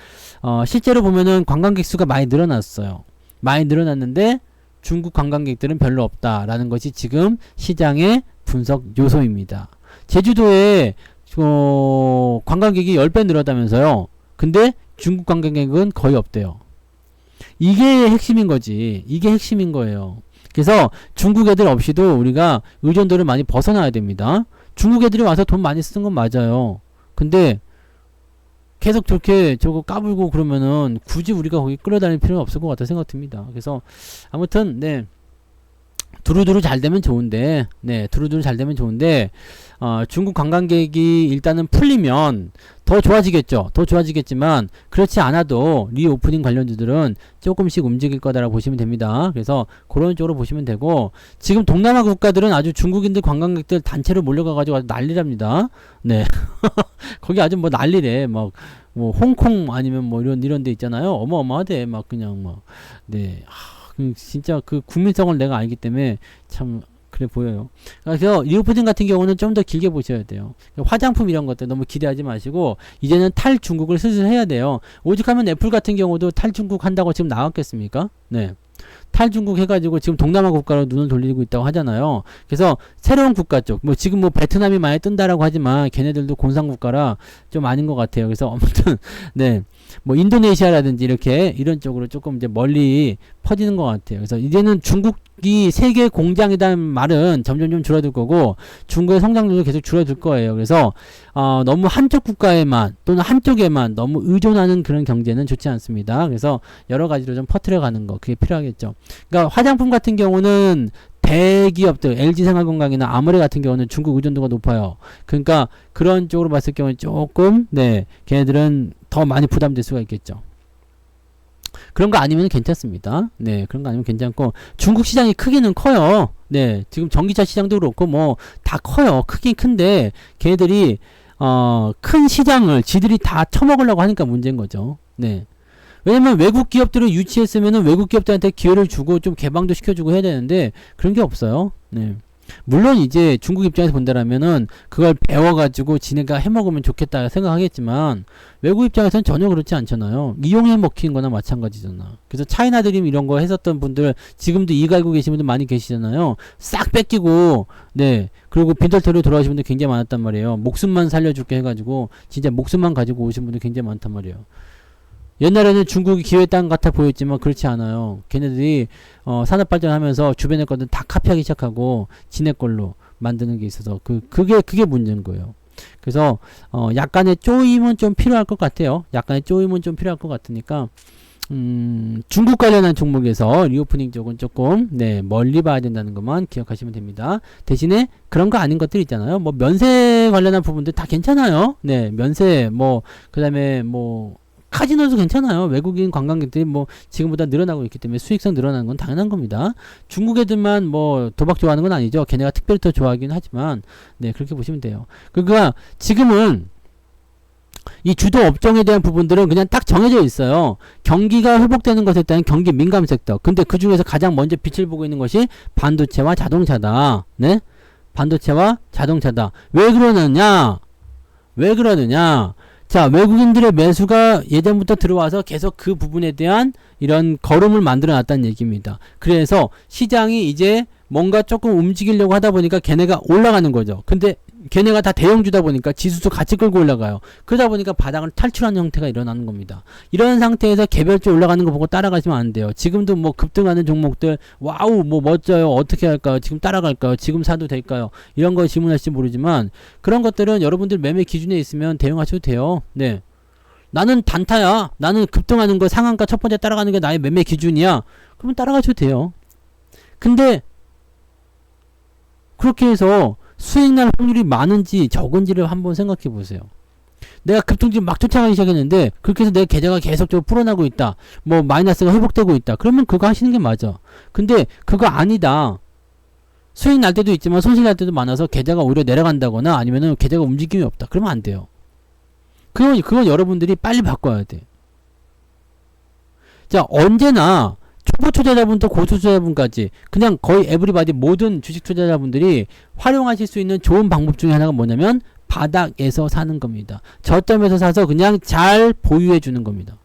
실제로 보면은 관광객 수가 많이 늘어났어요. 많이 늘어났는데 중국 관광객들은 별로 없다라는 것이 지금 시장의 분석 요소입니다. 제주도에 관광객이 10배 늘었다면서요. 근데 중국 관광객은 거의 없대요. 이게 핵심인 거지. 이게 핵심인 거예요. 그래서 중국 애들 없이도 우리가 의존도를 많이 벗어나야 됩니다. 중국 애들이 와서 돈 많이 쓰는 건 맞아요. 근데 계속 저렇게 저거 까불고 그러면은 굳이 우리가 거기 끌어다닐 필요는 없을 것 같다 생각 듭니다. 그래서 아무튼 네 두루두루 잘 되면 좋은데, 네, 두루두루 잘 되면 좋은데, 중국 관광객이 일단은 풀리면 더 좋아지겠죠. 더 좋아지겠지만, 그렇지 않아도 리오프닝 관련주들은 조금씩 움직일 거다라고 보시면 됩니다. 그래서 그런 쪽으로 보시면 되고, 지금 동남아 국가들은 아주 중국인들 관광객들 단체로 몰려가가지고 아주 난리랍니다. 네. 거기 아주 뭐 난리래. 막, 뭐, 홍콩 아니면 뭐 이런 데 있잖아요. 어마어마하대. 막 그냥 막, 네. 진짜 그 국민성을 내가 알기 때문에 참 그래 보여요. 그래서 리오프닝 같은 경우는 좀 더 길게 보셔야 돼요. 화장품 이런 것들 너무 기대하지 마시고 이제는 탈중국을 슬슬 해야 돼요. 오죽하면 애플 같은 경우도 탈중국 한다고 지금 나왔겠습니까? 네. 탈중국 해가지고 지금 동남아 국가로 눈을 돌리고 있다고 하잖아요. 그래서 새로운 국가 쪽, 뭐 지금 뭐 베트남이 많이 뜬다라고 하지만 걔네들도 공산국가라 좀 아닌 것 같아요. 그래서 아무튼 네, 뭐 인도네시아라든지 이렇게 이런 쪽으로 조금 이제 멀리 퍼지는 것 같아요. 그래서 이제는 중국이 세계 공장이라는 말은 점점 좀 줄어들 거고 중국의 성장률도 계속 줄어들 거예요. 그래서 너무 한쪽 국가에만 또는 한쪽에만 너무 의존하는 그런 경제는 좋지 않습니다. 그래서 여러 가지로 좀 퍼뜨려 가는 거 그게 필요하겠죠. 그러니까 화장품 같은 경우는 대기업들 LG생활건강이나 아모레 같은 경우는 중국 의존도가 높아요. 그러니까 그런 쪽으로 봤을 경우에 조금 네 걔네들은 더 많이 부담될 수가 있겠죠. 그런 거 아니면 괜찮습니다. 네, 그런 거 아니면 괜찮고 중국 시장이 크기는 커요. 네, 지금 전기차 시장도 그렇고 뭐 다 커요. 크긴 큰데 걔네들이 큰 시장을 지들이 다 처먹으려고 하니까 문제인 거죠. 네. 왜냐면 외국 기업들을 유치했으면은 외국 기업들한테 기회를 주고 좀 개방도 시켜주고 해야 되는데 그런 게 없어요. 네. 물론 이제 중국 입장에서 본다라면은 그걸 배워가지고 지네가 해먹으면 좋겠다 생각하겠지만 외국 입장에서는 전혀 그렇지 않잖아요. 이용해 먹히는 거나 마찬가지잖아. 그래서 차이나 드림 이런 거 했었던 분들 지금도 이 갈고 계신 분들 많이 계시잖아요. 싹 뺏기고 네 그리고 빈털터리로 돌아오신 분들 굉장히 많았단 말이에요. 목숨만 살려줄게 해가지고 진짜 목숨만 가지고 오신 분들 굉장히 많단 말이에요. 옛날에는 중국이 기회 땅 같아 보였지만 그렇지 않아요. 걔네들이 산업 발전하면서 주변의 것들 다 카피하기 시작하고 지네 걸로 만드는 게 있어서 그게 문제인 거예요. 그래서 약간의 쪼임은 좀 필요할 것 같아요. 약간의 쪼임은 좀 필요할 것 같으니까 중국 관련한 종목에서 리오프닝 쪽은 조금 네 멀리 봐야 된다는 것만 기억하시면 됩니다. 대신에 그런 거 아닌 것들 있잖아요. 뭐 면세 관련한 부분들 다 괜찮아요. 네 면세 뭐 그다음에 뭐 카지노도 괜찮아요. 외국인 관광객들이 뭐 지금보다 늘어나고 있기 때문에 수익성 늘어나는 건 당연한 겁니다. 중국 애들만 뭐 도박 좋아하는 건 아니죠. 걔네가 특별히 더 좋아하긴 하지만 네 그렇게 보시면 돼요. 그러니까 지금은 이 주도 업종에 대한 부분들은 그냥 딱 정해져 있어요. 경기가 회복되는 것에 따른 경기 민감 섹터. 근데 그 중에서 가장 먼저 빛을 보고 있는 것이 반도체와 자동차다. 네? 반도체와 자동차다. 왜 그러느냐? 왜 그러느냐? 자, 외국인들의 매수가 예전부터 들어와서 계속 그 부분에 대한 이런 걸음을 만들어 놨다는 얘기입니다. 그래서 시장이 이제 뭔가 조금 움직이려고 하다 보니까 걔네가 올라가는 거죠. 근데 걔네가 다 대형주다 보니까 지수도 같이 끌고 올라가요. 그러다 보니까 바닥을 탈출하는 형태가 일어나는 겁니다. 이런 상태에서 개별적으로 올라가는 거 보고 따라가시면 안 돼요. 지금도 뭐 급등하는 종목들 와우 뭐 멋져요. 어떻게 할까요? 지금 따라갈까요? 지금 사도 될까요? 이런 거 질문하실지 모르지만 그런 것들은 여러분들 매매 기준에 있으면 대응하셔도 돼요. 네. 나는 단타야. 나는 급등하는 거 상한가 첫 번째 따라가는 게 나의 매매 기준이야. 그러면 따라가셔도 돼요. 근데 그렇게 해서 수익날 확률이 많은지 적은지를 한번 생각해 보세요. 내가 급등주 막 쫓아가기 시작했는데 그렇게 해서 내 계좌가 계속적으로 불어나고 있다. 뭐 마이너스가 회복되고 있다. 그러면 그거 하시는 게 맞아. 근데 그거 아니다. 수익 날 때도 있지만 손실 날 때도 많아서 계좌가 오히려 내려간다거나 아니면은 계좌가 움직임이 없다. 그러면 안 돼요. 그건 여러분들이 빨리 바꿔야 돼. 자, 언제나 초보 투자자분부터 고수 투자자분까지 그냥 거의 에브리바디 모든 주식 투자자분들이 활용하실 수 있는 좋은 방법 중에 하나가 뭐냐면 바닥에서 사는 겁니다. 저점에서 사서 그냥 잘 보유해 주는 겁니다.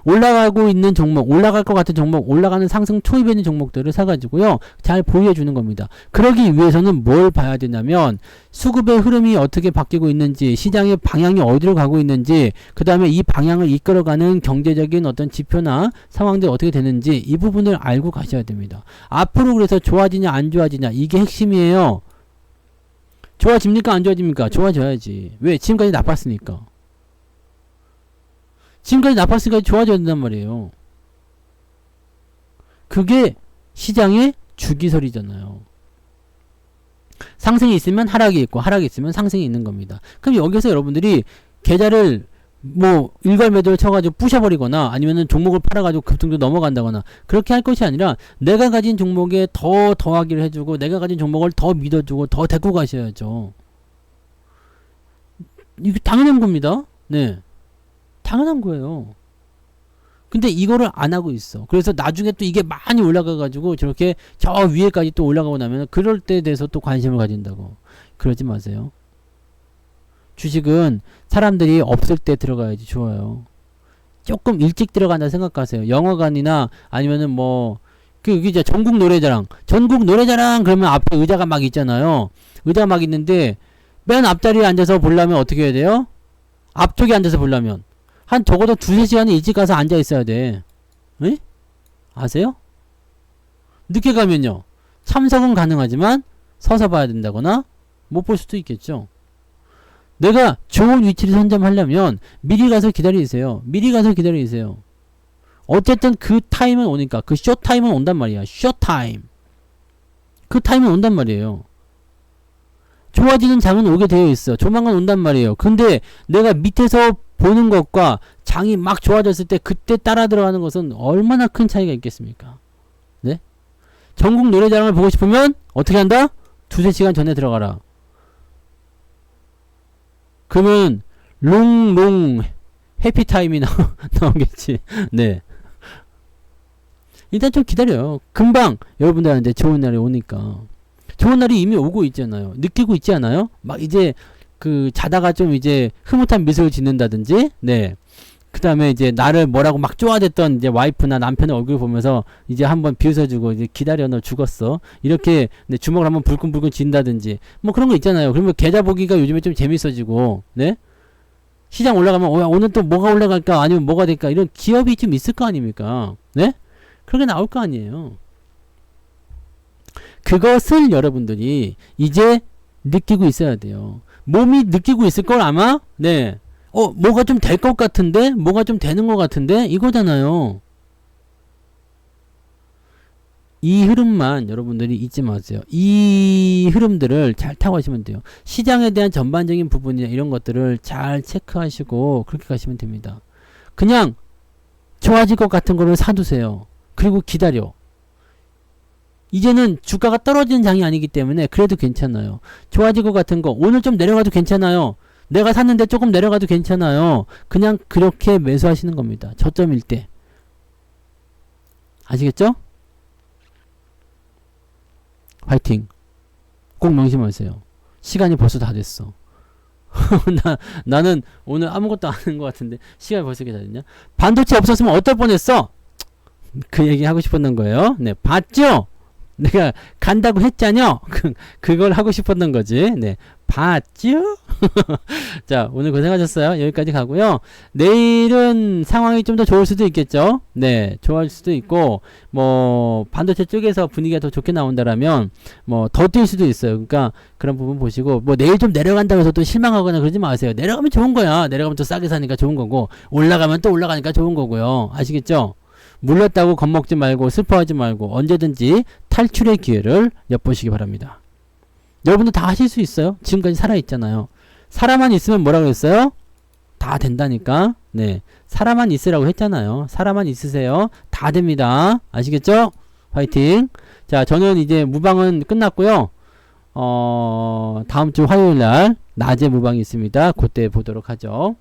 올라가고 있는 종목, 올라갈 것 같은 종목, 올라가는 상승 초입에 있는 종목들을 사가지고요, 잘 보유해 주는 겁니다. 그러기 위해서는 뭘 봐야 되냐면, 수급의 흐름이 어떻게 바뀌고 있는지, 시장의 방향이 어디로 가고 있는지, 그 다음에 이 방향을 이끌어가는 경제적인 어떤 지표나 상황들이 어떻게 되는지, 이 부분을 알고 가셔야 됩니다. 앞으로 그래서 좋아지냐, 안 좋아지냐, 이게 핵심이에요. 좋아집니까? 안 좋아집니까? 좋아져야지. 왜? 지금까지 나빴으니까. 지금까지 나빴으니까 좋아져야 된단 말이에요. 그게 시장의 주기설이잖아요. 상승이 있으면 하락이 있고 하락이 있으면 상승이 있는 겁니다. 그럼 여기서 여러분들이 계좌를 뭐 일괄 매도를 쳐가지고 부셔버리거나 아니면은 종목을 팔아가지고 급등도 넘어간다거나 그렇게 할 것이 아니라 내가 가진 종목에 더 더하기를 해주고 내가 가진 종목을 더 믿어주고 더 데리고 가셔야죠. 이게 당연한 겁니다. 네, 당연한 거예요. 근데 이거를 안 하고 있어. 그래서 나중에 또 이게 많이 올라가가지고 저렇게 저 위에까지 또 올라가고 나면 그럴 때에 대해서 또 관심을 가진다고. 그러지 마세요. 주식은 사람들이 없을 때 들어가야지 좋아요. 조금 일찍 들어간다 생각하세요. 영화관이나 아니면은 뭐 이제 전국 노래자랑 그러면 앞에 의자가 막 있잖아요. 의자가 막 있는데 맨 앞자리에 앉아서 보려면 어떻게 해야 돼요? 앞쪽에 앉아서 보려면 한 적어도 2-3시간은 일찍 가서 앉아 있어야 돼. 에? 아세요? 늦게 가면요. 참석은 가능하지만 서서 봐야 된다거나 못 볼 수도 있겠죠. 내가 좋은 위치를 선점하려면 미리 가서 기다리세요. 미리 가서 기다리세요. 어쨌든 그 타임은 오니까 그 쇼타임은 온단 말이야. 쇼타임. 그 타임은 온단 말이에요. 좋아지는 장은 오게 되어 있어. 조만간 온단 말이에요. 근데 내가 밑에서 보는 것과 장이 막 좋아졌을 때 그때 따라 들어가는 것은 얼마나 큰 차이가 있겠습니까? 네? 전국 노래자랑을 보고 싶으면 어떻게 한다? 2-3시간 전에 들어가라. 그러면 롱 해피타임이 나오겠지. 네. 일단 좀 기다려요. 금방 여러분들한테 좋은 날이 오니까. 좋은 날이 이미 오고 있잖아요. 느끼고 있지 않아요? 막 이제 자다가 좀 이제 흐뭇한 미소를 짓는다든지, 네. 그 다음에 이제 나를 뭐라고 막 쪼아댔던 이제 와이프나 남편의 얼굴 보면서 이제 한번 비웃어주고 이제 기다려 너 죽었어. 이렇게 네, 주먹을 한번 불끈불끈 쥔다든지 뭐 그런 거 있잖아요. 그러면 계좌 보기가 요즘에 좀 재밌어지고, 네. 시장 올라가면 오늘 또 뭐가 올라갈까 아니면 뭐가 될까 이런 기업이 좀 있을 거 아닙니까? 네. 그렇게 나올 거 아니에요. 그것을 여러분들이 이제 느끼고 있어야 돼요. 몸이 느끼고 있을 걸 아마, 네. 뭐가 좀 될 것 같은데? 뭐가 좀 되는 것 같은데? 이거잖아요. 이 흐름만 여러분들이 잊지 마세요. 이 흐름들을 잘 타고 가시면 돼요. 시장에 대한 전반적인 부분이나 이런 것들을 잘 체크하시고 그렇게 가시면 됩니다. 그냥 좋아질 것 같은 거를 사두세요. 그리고 기다려. 이제는 주가가 떨어지는 장이 아니기 때문에 그래도 괜찮아요. 좋아질 것 같은 거 오늘 좀 내려가도 괜찮아요. 내가 샀는데 조금 내려가도 괜찮아요. 그냥 그렇게 매수하시는 겁니다. 저점일 때. 아시겠죠? 화이팅. 꼭 명심하세요. 시간이 벌써 다 됐어. 나는 오늘 아무것도 안 하는 것 같은데 시간이 벌써 이렇게 다 됐냐? 반도체 없었으면 어떨 뻔했어? 그 얘기 하고 싶었던 거예요. 네, 봤죠? 내가 간다고 했잖여. 그걸 하고 싶었던 거지. 네, 봤죠? 자, 오늘 고생하셨어요. 여기까지 가고요. 내일은 상황이 좀 더 좋을 수도 있겠죠. 네, 좋아질 수도 있고 뭐 반도체 쪽에서 분위기가 더 좋게 나온다라면 뭐 더 뛸 수도 있어요. 그러니까 그런 부분 보시고 뭐 내일 좀 내려간다고 해서 또 실망하거나 그러지 마세요. 내려가면 좋은 거야. 내려가면 또 싸게 사니까 좋은 거고 올라가면 또 올라가니까 좋은 거고요. 아시겠죠? 물렸다고 겁먹지 말고 슬퍼하지 말고 언제든지 탈출의 기회를 엿보시기 바랍니다. 여러분들 다 하실 수 있어요. 지금까지 살아있잖아요. 살아만 있으면 뭐라고 그랬어요? 다 된다니까. 네, 살아만 있으라고 했잖아요. 살아만 있으세요. 다 됩니다. 아시겠죠? 화이팅. 자, 저는 이제 무방은 끝났고요. 다음주 화요일날 낮에 무방이 있습니다. 그때 보도록 하죠.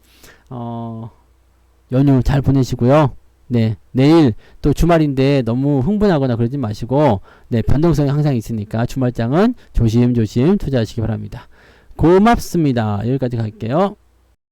연휴 잘 보내시고요. 네, 내일 또 주말인데 너무 흥분하거나 그러지 마시고, 네, 변동성이 항상 있으니까 주말장은 조심조심 투자하시기 바랍니다. 고맙습니다. 여기까지 갈게요.